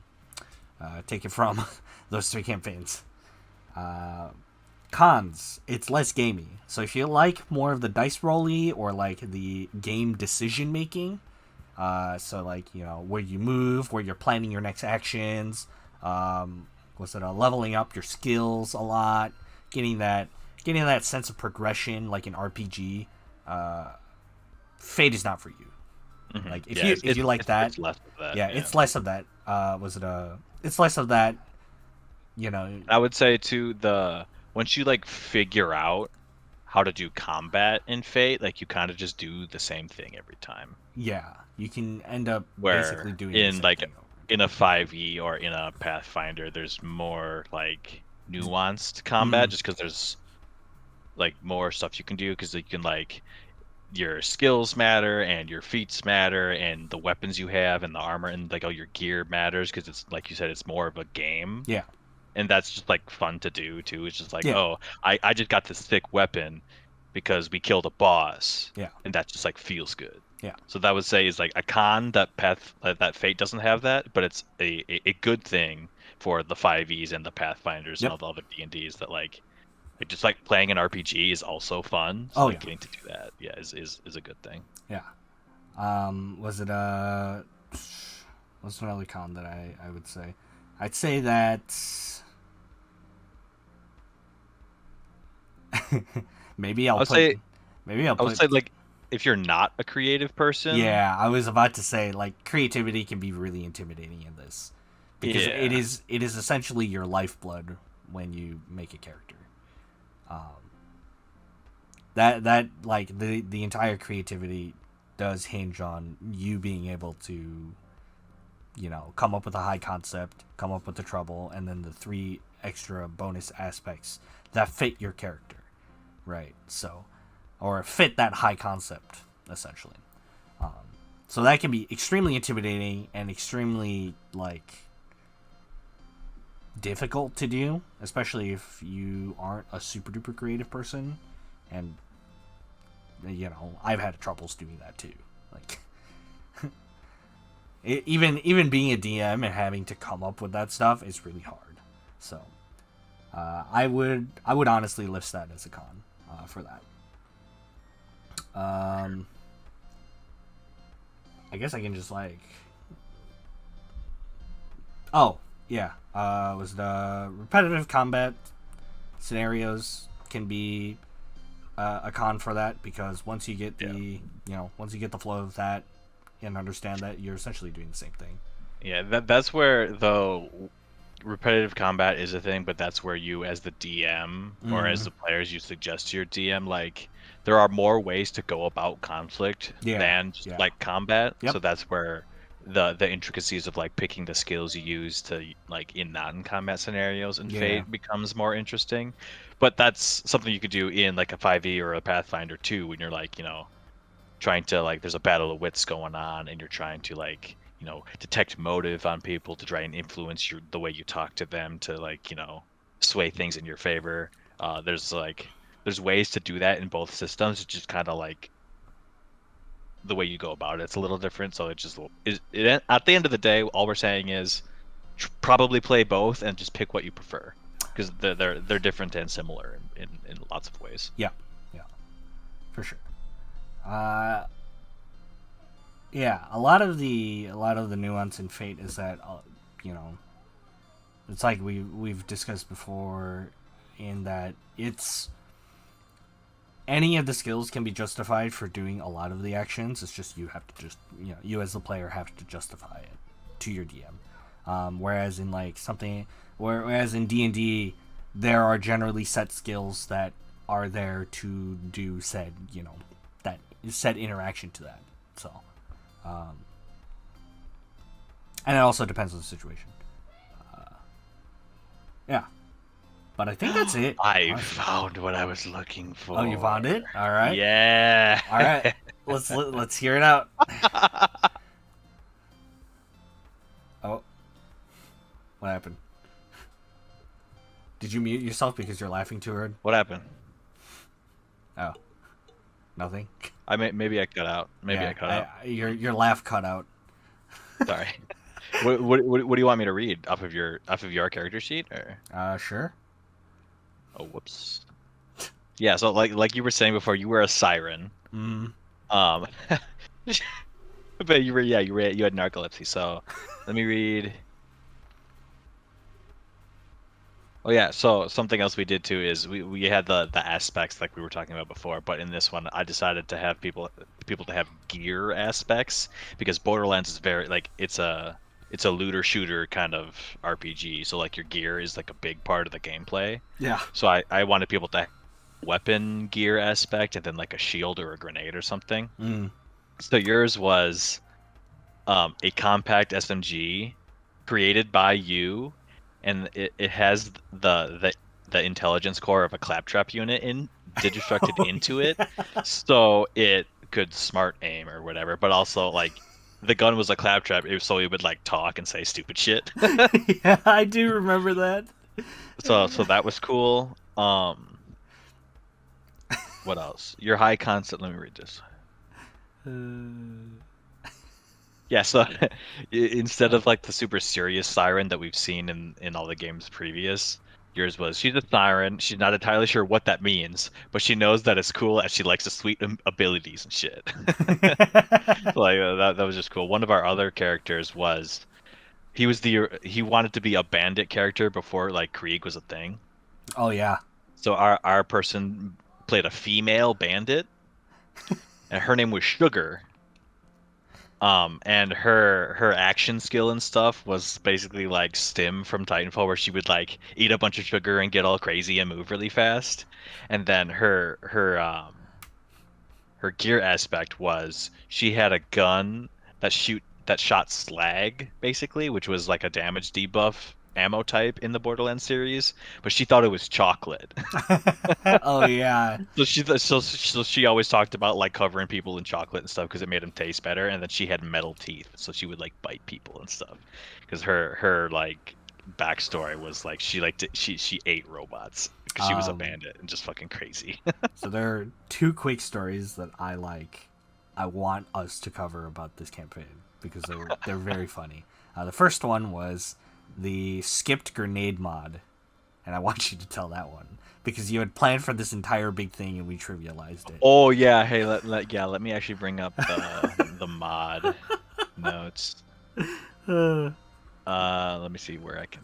take it from those 3 campaigns. Cons: it's less gamey. So if you like more of the dice rolly or like the game decision making, so like where you move, where you're planning your next actions, leveling up your skills a lot, getting that sense of progression like an RPG, Fate is not for you. Mm-hmm. Like if you like that, it's less of that. Yeah, it's less of that. It's less of that. I would say once you like figure out how to do combat in Fate, like you kind of just do the same thing every time. Yeah, you can end up basically doing in like in a 5e or in a Pathfinder, there's more like nuanced combat just because there's like more stuff you can do, because you can like your skills matter and your feats matter and the weapons you have and the armor and like all your gear matters, because it's like you said, it's more of a game. Yeah. And that's just like fun to do too. It's just like, I just got this thick weapon because we killed a boss. Yeah. And that just like feels good. Yeah. So that would say is like a con that that Fate doesn't have that, but it's a good thing for the 5es and the Pathfinders and all the other D&Ds that like just like playing an RPG is also fun. So getting to do that, is a good thing. Yeah. What's another con that I would say? I'd say that maybe I'll say like if you're not a creative person. Yeah, I was about to say like creativity can be really intimidating in this, because it is essentially your lifeblood when you make a character. That like the entire creativity does hinge on you being able to come up with a high concept, come up with the trouble, and then the 3 extra bonus aspects that fit your character, right? So, or fit that high concept essentially. So that can be extremely intimidating and extremely like difficult to do, especially if you aren't a super duper creative person. And I've had troubles doing that too. Like even being a DM and having to come up with that stuff is really hard. So I would honestly list that as a con for that. I guess I can just like was the repetitive combat scenarios can be a con for that, because once you get once you get the flow of that and understand that, you're essentially doing the same thing. Yeah, that's where though repetitive combat is a thing, but that's where you, as the DM or as Mm. the players, you suggest to your DM, like, there are more ways to go about conflict Yeah. than just Yeah. like combat. Yep. So that's where the intricacies of like picking the skills you use to like in non-combat scenarios in Yeah. Fate becomes more interesting. But that's something you could do in like a 5e or a Pathfinder too, when you're like, trying to like there's a battle of wits going on and you're trying to like detect motive on people to try and influence the way you talk to them to like sway things in your favor. There's ways to do that in both systems. It's just kind of like the way you go about it, it's a little different. So at the end of the day, all we're saying is probably play both and just pick what you prefer, because they're different and similar in lots of ways. Yeah. Yeah. For sure. Yeah, a lot of the nuance in Fate is that it's like we've discussed before, in that it's any of the skills can be justified for doing a lot of the actions. It's just you have to you as the player have to justify it to your DM. Whereas in in D&D, there are generally set skills that are there to do said that set interaction to that. So, and it also depends on the situation. Yeah, but I think that's it. I found what I was looking for. Oh, you found it? All right. Yeah. All right. Let's hear it out. Oh, what happened? Did you mute yourself because you're laughing too hard? What happened? Oh, nothing. Maybe I cut out. Maybe I cut out. Your laugh cut out. Sorry. What do you want me to read off of your character sheet? Or? Sure. Oh, whoops. Yeah, so like you were saying before, you were a siren. Mm. But you had narcolepsy. So let me read. Oh yeah, so something else we did too is we had the aspects like we were talking about before, but in this one I decided to have people to have gear aspects, because Borderlands is very like it's a looter shooter kind of RPG, so like your gear is like a big part of the gameplay. Yeah. So I wanted people to have weapon gear aspect and then like a shield or a grenade or something. Mm. So yours was a compact SMG created by you, and it has the intelligence core of a claptrap unit digistructed into it, so it could smart aim or whatever. But also like the gun was a claptrap, so it would like talk and say stupid shit. Yeah, I do remember that. So that was cool. What else? Your high constant. Let me read this. Yeah, so instead of like the super serious siren that we've seen in all the games previous, yours was she's a siren. She's not entirely sure what that means, but she knows that it's cool and she likes the sweet abilities and shit. Like that was just cool. One of our other characters was he wanted to be a bandit character before like Krieg was a thing. Oh yeah. So our person played a female bandit, and her name was Sugar. And her action skill and stuff was basically like Stim from Titanfall, where she would like eat a bunch of sugar and get all crazy and move really fast. And then her gear aspect was she had a gun that shot slag, basically, which was like a damage debuff ammo type in the Borderlands series, but she thought it was chocolate. Oh yeah. So she always talked about like covering people in chocolate and stuff because it made them taste better. And then she had metal teeth, so she would like bite people and stuff. Because her like backstory was like she ate robots because she was a bandit and just fucking crazy. So there are two quick stories that I want us to cover about this campaign because they're very funny. The first one was the skipped grenade mod, and I want you to tell that one because you had planned for this entire big thing and we trivialized it. Oh yeah, hey, let me actually bring up the mod notes. Let me see where I can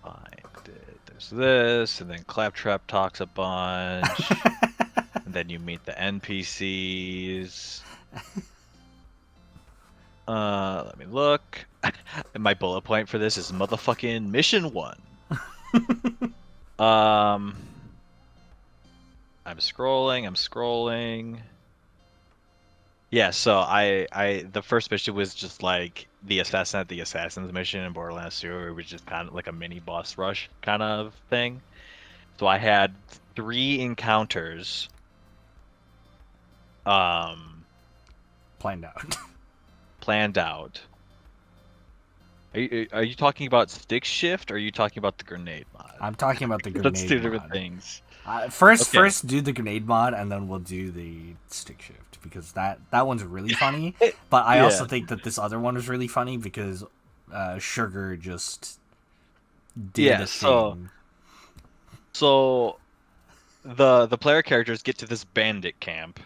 find it. There's this, and then Claptrap talks a bunch, and then you meet the NPCs. Let me look. My bullet point for this is motherfucking mission 1. Um, I'm scrolling. Yeah, so the first mission was just like the assassin's mission in Borderlands 2, where it was just kind of like a mini boss rush kind of thing. So I had 3 encounters. Planned out. Planned out. Are you talking about stick shift, or are you talking about the grenade mod? I'm talking about the grenade That's 2 mod. different things. First do the grenade mod, and then we'll do the stick shift, because that one's really funny. But I also think that this other one is really funny because Sugar just did a thing. So the player characters get to this bandit camp,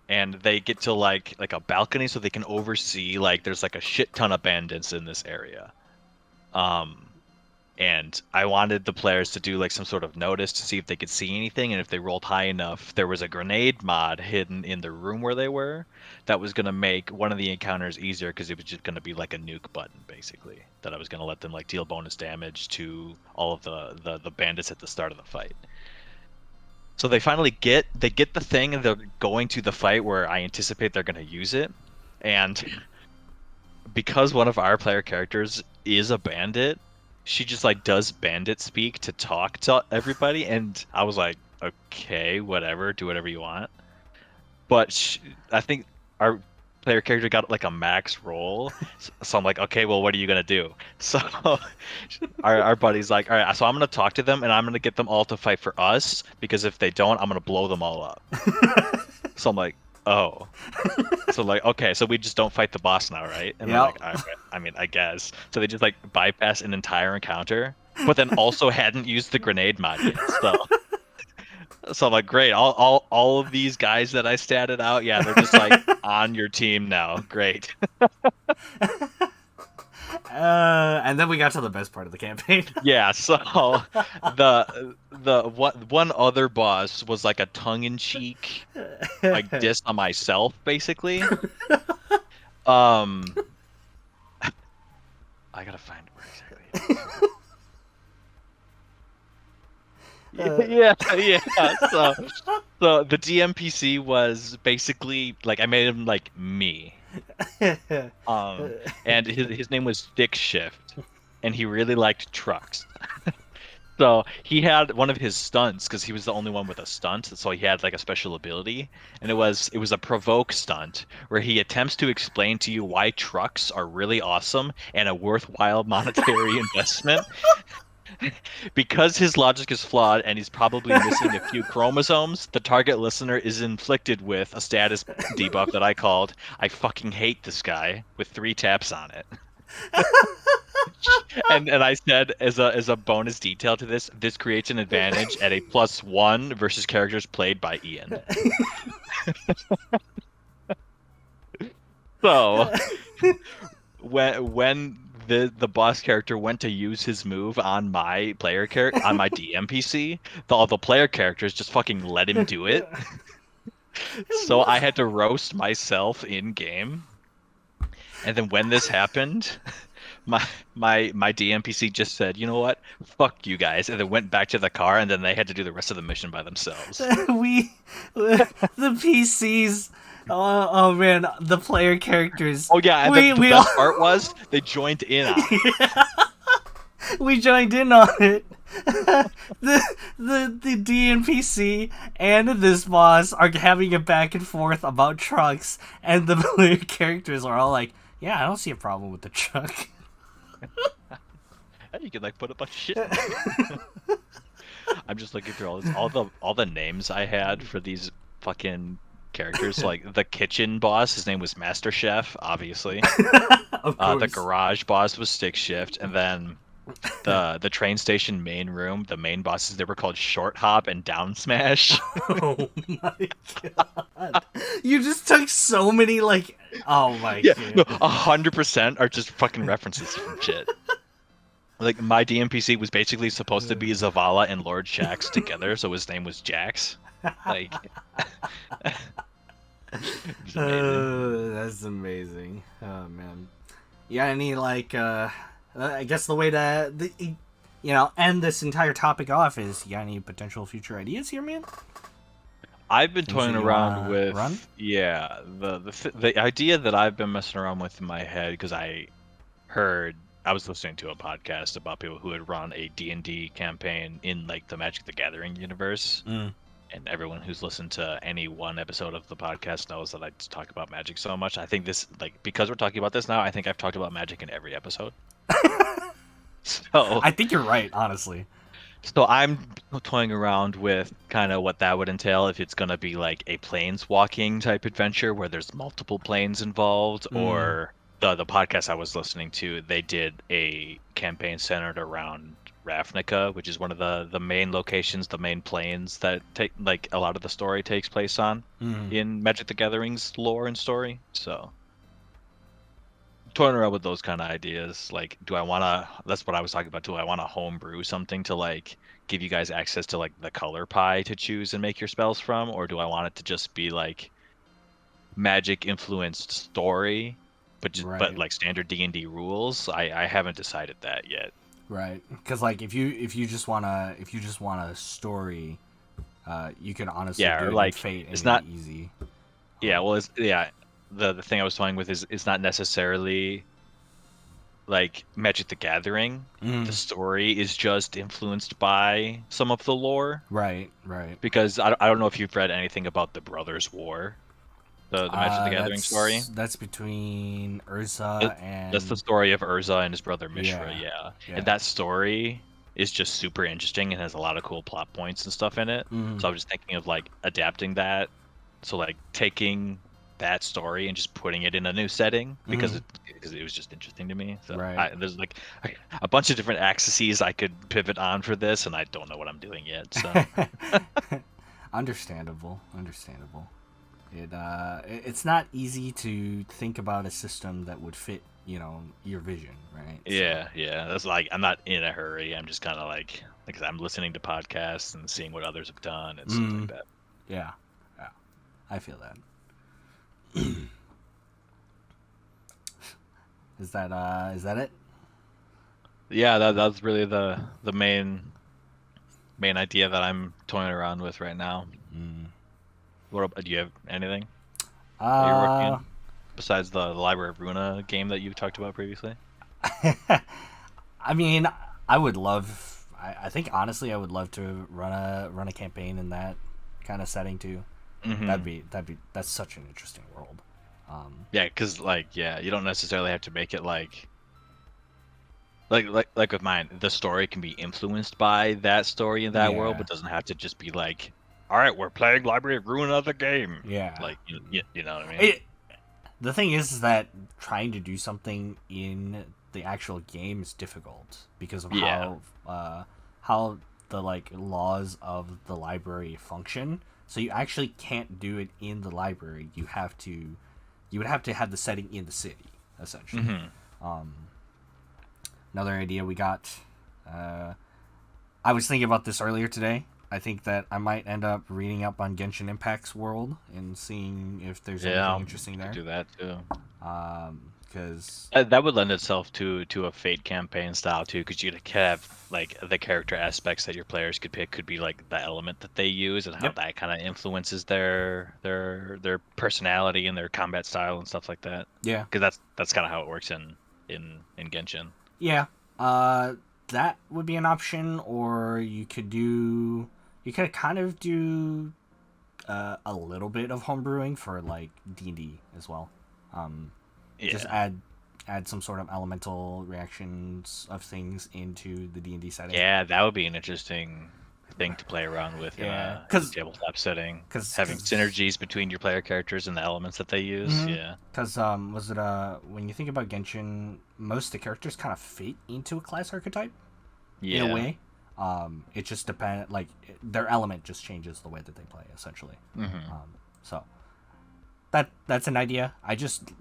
and they get to like a balcony so they can oversee, like, there's like a shit ton of bandits in this area. And I wanted the players to do like some sort of notice to see if they could see anything, and if they rolled high enough, there was a grenade mod hidden in the room where they were that was going to make one of the encounters easier, because it was just going to be like a nuke button, basically, that I was going to let them like deal bonus damage to all of the bandits at the start of the fight. So they finally get the thing, and they're going to the fight where I anticipate they're going to use it. And because one of our player characters is a bandit, she just like does bandit speak to talk to everybody, and I was like, okay, whatever, do whatever you want. But I think our player character got like a max roll, so I'm like, okay, well, what are you gonna do? So our buddy's like, all right, so I'm gonna talk to them, and I'm gonna get them all to fight for us, because if they don't, I'm gonna blow them all up. So I'm like, oh. So like, okay, so we just don't fight the boss now, right? And they're like, all right, I mean, I guess. So they just like bypass an entire encounter, but then also hadn't used the grenade mod yet. So I'm like, great, all of these guys that I statted out, yeah, they're just like on your team now. Great. And then we got to the best part of the campaign. Yeah, so the one other boss was like a tongue-in-cheek like diss on myself, basically. I gotta find where exactly it is. Yeah. So the DMPC was basically like, I made him like me. And his name was Stick Shift, and he really liked trucks. So he had one of his stunts, because he was the only one with a stunt, so he had like a special ability, and it was a provoke stunt where he attempts to explain to you why trucks are really awesome and a worthwhile monetary investment. Because his logic is flawed and he's probably missing a few chromosomes, the target listener is inflicted with a status debuff that I called "I fucking hate this guy" with 3 taps on it. and I said, as a bonus detail to this creates an advantage at a +1 versus characters played by Ian. So when the boss character went to use his move on my player character, on my DMPC, all the player characters just fucking let him do it. So I had to roast myself in game. And then when this happened, my DMPC just said, you know what, fuck you guys, and then went back to the car, and then they had to do the rest of the mission by themselves. The PCs. Oh man, the player characters. Oh yeah, and the best part was they joined in on it. Yeah. We joined in on it. The DNPC and this boss are having a back and forth about trucks, and the player characters are all like, yeah, I don't see a problem with the truck. You could like put a bunch of shit in it. I'm just looking through all the names I had for these fucking characters. Like the kitchen boss, his name was Master Chef, obviously. Of course. The garage boss was Stick Shift, and then the train station main room, the main bosses, they were called Short Hop and Down Smash. Oh my god! You just took so many like. Oh my god! 100% are just fucking references from shit. Like my DMPC was basically supposed to be Zavala and Lord Shax together, so his name was Jax. Like, that's amazing. Oh man. You got any like I guess the way to end this entire topic off is you got any potential future ideas here, man? I've been Things toying that you around wanna with run? the idea that I've been messing around with in my head because I was listening to a podcast about people who had run a D&D campaign in like the Magic the Gathering universe. Mm. And everyone who's listened to any one episode of the podcast knows that I just talk about Magic so much. I think this, like, because we're talking about this now, I think I've talked about Magic in every episode. So, I think you're right, honestly. so I'm toying around with kind of what that would entail if it's going to be like a planeswalking type adventure where there's multiple planes involved, Mm. or the podcast I was listening to, they did a campaign centered around Ravnica, which is one of the main locations, the main planes that take like a lot of the story takes place on Mm. in Magic the Gathering's lore and story. So toying around with those kind of ideas. Like, do I want to? That's what I was talking about. Do I want to homebrew something to like give you guys access to like the color pie to choose and make your spells from, or do I want it to just be like Magic influenced story, but Right. like standard D&D rules? I haven't decided that yet. Right. Because like if you just wanna a story, you could honestly Yeah, do or it in like Fate and it's get not. it easy. Yeah, well, it's yeah. The thing I was toying with is it's not necessarily like Magic the Gathering. The Mm. story is just influenced by some of the lore. Right. Right. Because I don't know if you've read anything about the Brothers' War, the Magic the Gathering story. That's between That- Urza That's the and story of Urza and his brother Mishra, yeah, yeah. And yeah. that story is just super interesting and has a lot of cool plot points and stuff in it. Mm. So I was just thinking of like adapting that. So like taking that story and just putting it in a new setting because it was just interesting to me. So Right. there's like a bunch of different axes I could pivot on for this, and I don't know what I'm doing yet. So Understandable. It's not easy to think about a system that would fit, your vision, right? yeah, that's like I'm not in a hurry. I'm just kind of like I'm listening to podcasts and seeing what others have done and stuff like that. Yeah. Yeah. I feel that. Is that it? Yeah, that's really the main idea that I'm toying around with right now. Do you have anything that you're working Uh on besides the Library of Runa game that you talked about previously? I mean, I would love. I think honestly, I would love to run a campaign in that kind of setting too. Hmm. That's such an interesting world. Yeah, because you don't necessarily have to make it like with mine. The story can be influenced by that story in that world, Yeah. but doesn't have to just be like, all right, we're playing Library of Runa the game. Yeah. Like you know what I mean? The thing is that trying to do something in the actual game is difficult because of Yeah. how the like laws of the library function. So you actually can't do it in the library. You would have to have the setting in the city, essentially. Hmm. Another idea we got. I was thinking about this earlier today. I think that I might end up reading up on Genshin Impact's world and seeing if there's Yeah, anything interesting could there. do that too. Because That would lend itself to a Fate campaign style too, because you could have like the character aspects that your players could pick could be like the element that they use and how Yep. that kind of influences their personality and their combat style and stuff like that. yeah, Because that's kind of how it works in Genshin. yeah, that would be an option. Or you could kind of do a little bit of homebrewing for like D&D as well. Just Yeah. add some sort of elemental reactions of things into the D&D setting. Yeah, that would be an interesting thing to play around with Yeah, in a 'cause- tabletop setting. 'cause- Having 'cause- synergies between your player characters and the elements that they use. Yeah. Because was it when you think about Genshin, most of the characters kind of fit into a class archetype Yeah. in a way. It just depends. Like their element just changes the way that they play, essentially. Hmm. So that's an idea. I just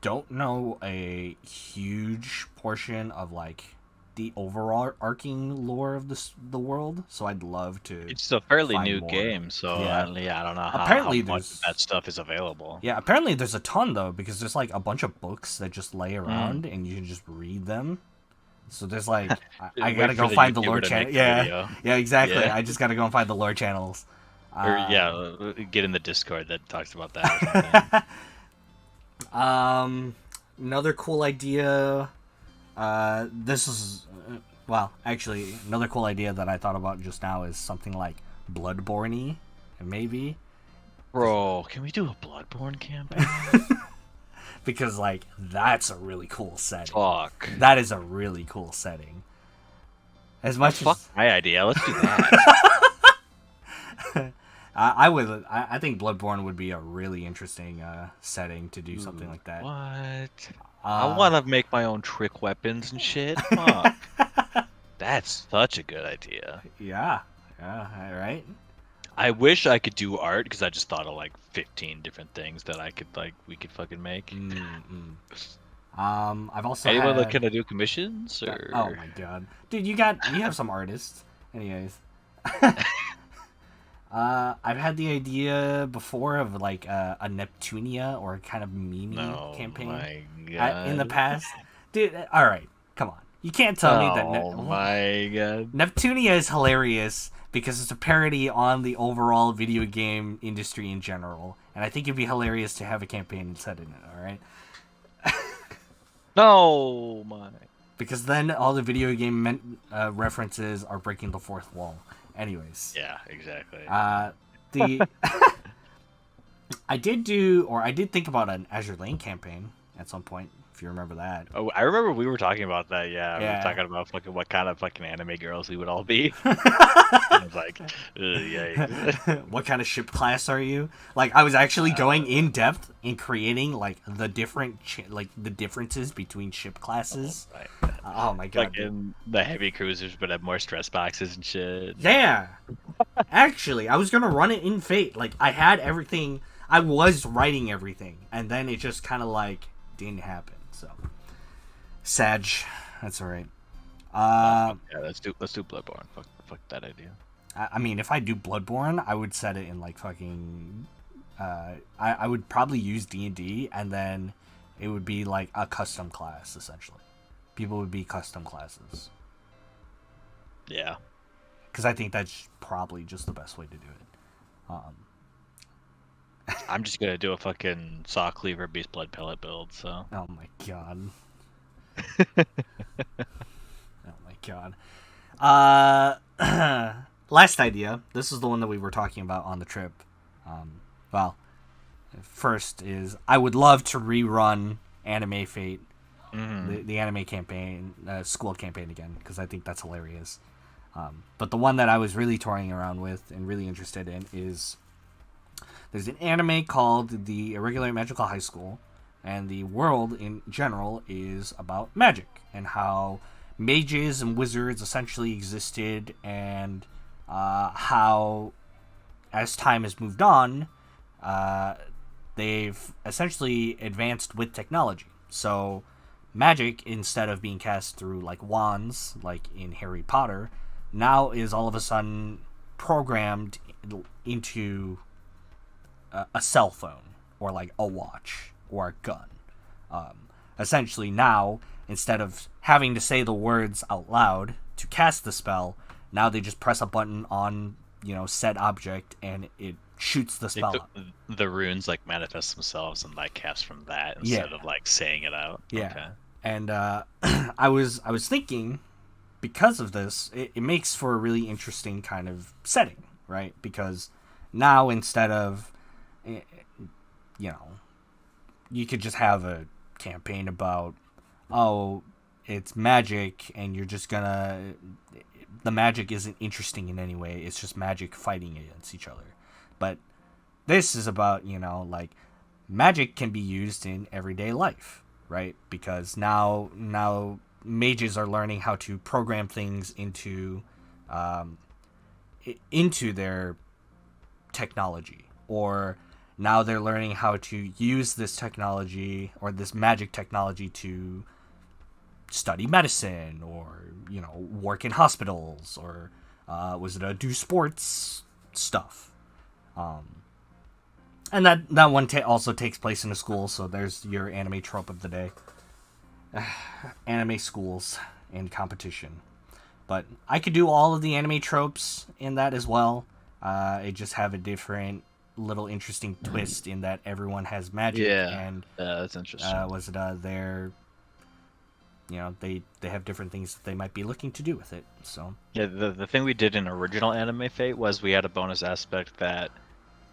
don't know a huge portion of like the overall arcing lore of the world. So I'd love to. It's a fairly find new more. game, so Yeah. I don't know how Apparently much there's- of that stuff is available. Yeah, apparently there's a ton though, because there's like a bunch of books that just lay around and you can just read them. So there's like I Wait gotta for go the find the YouTuber lore to channel. make the Yeah, video. yeah, exactly. Yeah. I just gotta go and find the lore channels. Or get in the Discord that talks about that. Or something. Another cool idea. This is actually another cool idea that I thought about just now is something like Bloodborne-y, maybe. Bro, can we do a Bloodborne campaign? Because like that's a really cool setting. Fuck. That is a really cool setting. As much Fuck as my idea. Let's do that. I think Bloodborne would be a really interesting setting to do something like that. What? I want to make my own trick weapons and shit. Fuck. That's such a good idea. Yeah, all right. I wish I could do art because I just thought of like 15 different things that we could fucking make. I've also Anyone had... that can I do commissions or? Oh my god, dude, you have some artists. Anyways, I've had the idea before of like a Neptunia or a kind of meme campaign my god. in the past. Dude, all right, come on. You can't tell me that. Oh my god. Neptunia is hilarious because it's a parody on the overall video game industry in general, and I think it'd be hilarious to have a campaign set in it. All right. No, my. Because then all the video game references are breaking the fourth wall. Anyways. Yeah, exactly. I did think about an Azure Lane campaign at some point, if you remember that. Oh, I remember we were talking about that. Yeah, we Yeah. were talking about fucking what kind of fucking anime girls we would all be. I was like, yikes. What kind of ship class are you? Like, I was actually going in depth in creating like the different the differences between ship classes. Oh my god! Like in the heavy cruisers, but have more stress boxes and shit. Yeah. Actually, I was gonna run it in Fate. Like, I had everything. I was writing everything, and then it just kind of like didn't happen. So, Sag, that's all right. Yeah, let's do Bloodborne. Fuck that idea. I mean, if I do Bloodborne, I would set it in like fucking. I would probably use D&D, and then it would be like a custom class essentially. People would be custom classes. Yeah. Because I think that's probably just the best way to do it. I'm just gonna do a fucking Saw Cleaver Beast Blood Pellet build, so. Oh my god. Oh my god. Last idea. This is the one that we were talking about on the trip. First is I would love to rerun Anime Fate, the anime campaign, school campaign again, because I think that's hilarious. But the one that I was really toying around with and really interested in is there's an anime called The Irregular Magical High School, and the world in general is about magic and how mages and wizards essentially existed, and how as time has moved on, they've essentially advanced with technology. So magic, instead of being cast through like wands like in Harry Potter, now is all of a sudden programmed into a cell phone or like a watch or a gun. Essentially now, instead of having to say the words out loud to cast the spell, now they just press a button on said object and it shoots the spell up. The runes like manifest themselves and like cast from that instead of like saying it out. Yeah. Okay. And I was thinking, because of this, it makes for a really interesting kind of setting, right? Because now, instead of you could just have a campaign about, oh, it's magic and you're just gonna, the magic isn't interesting in any way, it's just magic fighting against each other. But this is about, like, magic can be used in everyday life, right? Because now mages are learning how to program things into their technology, or now they're learning how to use this technology or this magic technology to study medicine, or work in hospitals, or was it do sports stuff? And that one also takes place in a school, so there's your anime trope of the day. Anime schools and competition. But I could do all of the anime tropes in that as well. It just have a different little interesting twist in that everyone has magic. Yeah, and that's interesting. was it they're they have different things that they might be looking to do with it. So yeah, the thing we did in original Anime Fate was we had a bonus aspect that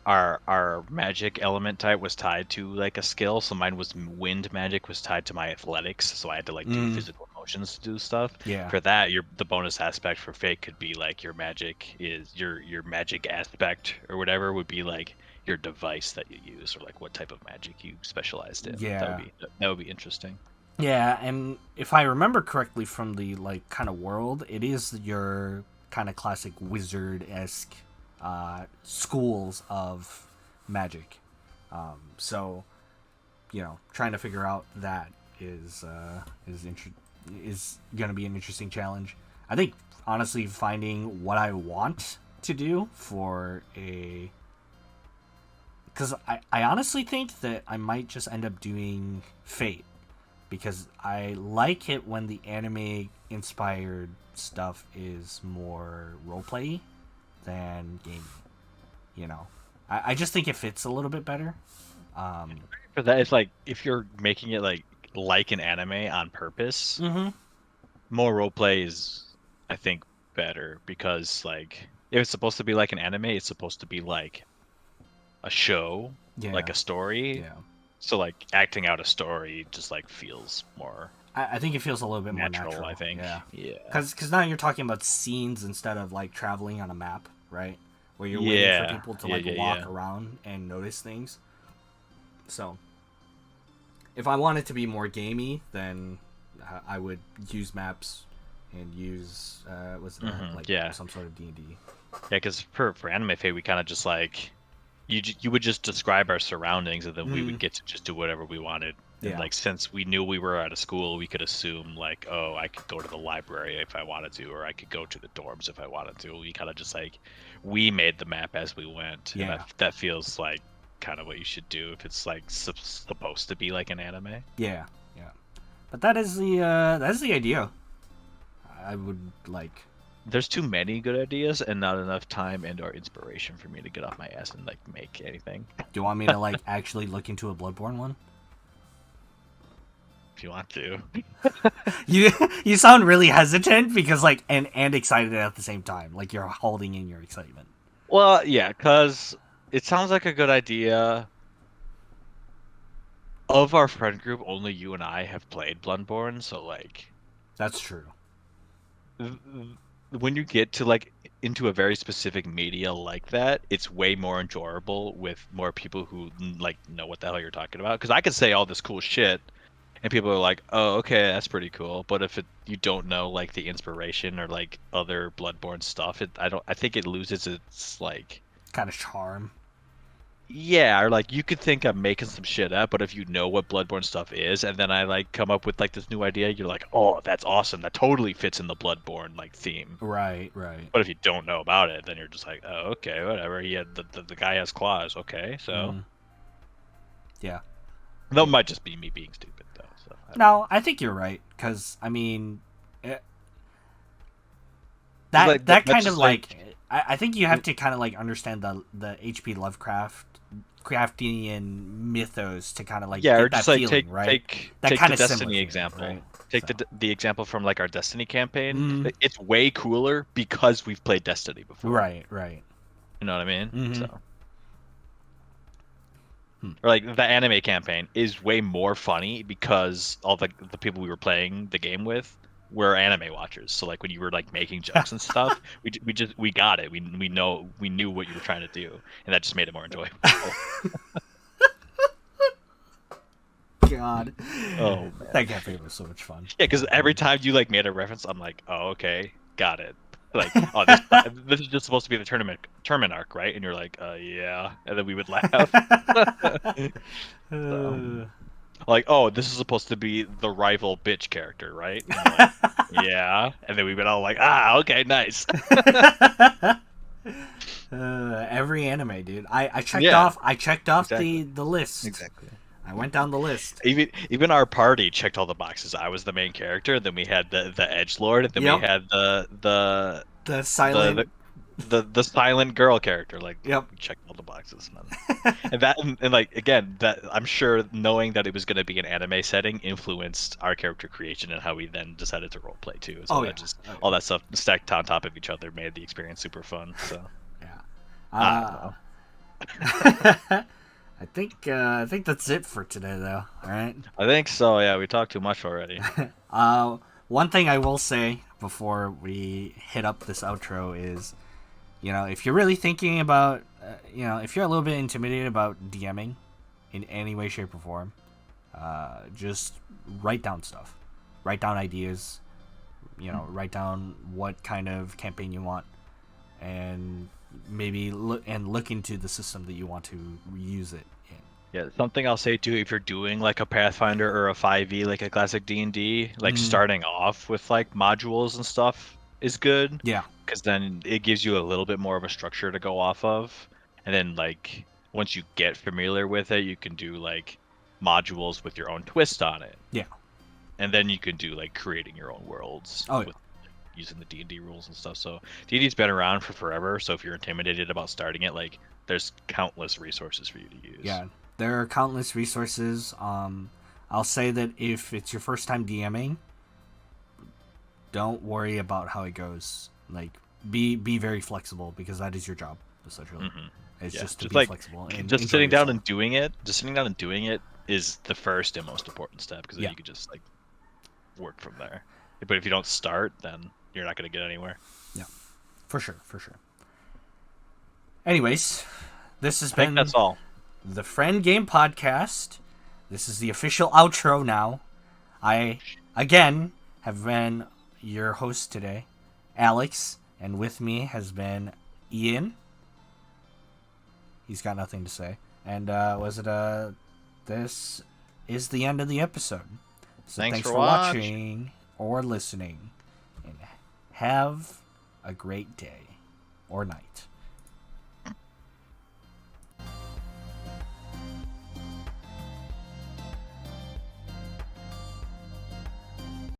our magic element type was tied to like a skill. So mine was wind magic was tied to my athletics, so I had to like do physical motions to do stuff. Yeah. For that, the bonus aspect for Fate could be like your magic is your magic aspect or whatever would be like your device that you use, or like what type of magic you specialized in. Yeah. That would be interesting. Yeah, and if I remember correctly from the like kind of world, it is your kind of classic wizard-esque schools of magic. So, trying to figure out that is going to be an interesting challenge. I think honestly finding what I want to do for a, because I honestly think that I might just end up doing Fate, because I like it when the anime inspired stuff is more roleplay than gaming. I just think it fits a little bit better. For that, it's like if you're making it like an anime on purpose, more roleplay is, I think, better, because like if it's supposed to be like an anime, it's supposed to be like a show, like a story. Yeah. So like acting out a story just like feels more. I think it feels a little bit more natural. I think. Yeah. Because now you're talking about scenes instead of like traveling on a map, right? Where you're waiting for people to walk around and notice things. So, if I want it to be more gamey, then I would use maps and use some sort of D&D. Yeah, because for Anime Fate, we kind of just like you would just describe our surroundings, and then we would get to just do whatever we wanted. And like, since we knew we were at a school, we could assume like, oh, I could go to the library if I wanted to, or I could go to the dorms if I wanted to. We kind of just like, we made the map as we went. Yeah. And that feels like kind of what you should do if it's like supposed to be like an anime. Yeah. But that is the idea. I would like. There's too many good ideas and not enough time and or inspiration for me to get off my ass and like make anything. Do you want me to like actually look into a Bloodborne one? If you want to. You sound really hesitant because like and excited at the same time. Like you're holding in your excitement. Well, yeah, because it sounds like a good idea. Of our friend group, only you and I have played Bloodborne, so like. That's true. When you get to like into a very specific media like that, it's way more enjoyable with more people who like know what the hell you're talking about. Because I could say all this cool shit, and people are like, "Oh, okay, that's pretty cool." But if you don't know like the inspiration or like other Bloodborne stuff, I think it loses its like kind of charm. Yeah, or like you could think I'm making some shit up, but if you know what Bloodborne stuff is, and then I like come up with like this new idea, you're like, "Oh, that's awesome! That totally fits in the Bloodborne like theme." Right. But if you don't know about it, then you're just like, "Oh, okay, whatever." Yeah, the guy has claws. Okay, so yeah, that might just be me being stupid though. So no, I think you're right, because I mean, that kind of like I think you have to kind of like understand the H.P. Lovecraftian mythos to kind of like get or just that like feeling, take right? take the Destiny example. Right? Take the example from like our Destiny campaign. It's way cooler because we've played Destiny before. Right. You know what I mean? So. Or like the anime campaign is way more funny because all the people we were playing the game with were anime watchers. So like when you were like making jokes and stuff, we got it. We knew what you were trying to do, and that just made it more enjoyable. God. Oh man. That campaign was so much fun. Yeah, because every time you like made a reference, I'm like, oh okay, got it. Like, oh, this is just supposed to be the tournament arc, right? And you're like, yeah, and then we would laugh. So, like, oh, this is supposed to be the rival bitch character, right? And we're like, yeah. And then we've been all like, okay, nice. Every anime, dude. I checked Yeah, off. I checked off exactly. the list. Exactly. I went down the list. Even our party checked all the boxes. I was the main character, then we had the edgelord, and then we Yep. had The silent. the silent girl character. Like, Yep. we checked all the boxes, man. And like again, that I'm sure knowing that it was going to be an anime setting influenced our character creation and how we then decided to roleplay too. So that just all that stuff stacked on top of each other made the experience super fun. So Yeah. I don't know. I think that's it for today, though. All right. I think so. Yeah, we talked too much already. One thing I will say before we hit up this outro is, if you're really thinking about, if you're a little bit intimidated about DMing in any way, shape, or form, just write down stuff. Write down ideas. Write down what kind of campaign you want, and maybe look into the system that you want to use it in. Yeah, something I'll say too, if you're doing like a Pathfinder or a 5e, like a classic D&D, like starting off with like modules and stuff is good. Yeah. Because then it gives you a little bit more of a structure to go off of. And then like once you get familiar with it, you can do like modules with your own twist on it. Yeah. And then you can do like creating your own worlds with using the D&D rules and stuff. So D&D's been around for forever, so if you're intimidated about starting it, like there's countless resources for you to use. Yeah. There are countless resources. I'll say that if it's your first time DMing, don't worry about how it goes. Like, be very flexible, because that is your job, essentially. Mm-hmm. It's just to be like, flexible. And just sitting down and doing it. Just sitting down and doing it is the first and most important step, because then you can just like work from there. But if you don't start, then you're not going to get anywhere. Yeah, for sure. Anyways, this has been. That's all. The Friendgame Podcast. This is the official outro now. I, again, have been your host today, Alex, and with me has been Ian. He's got nothing to say. And this is the end of the episode. So thanks for watching or listening, and have a great day or night.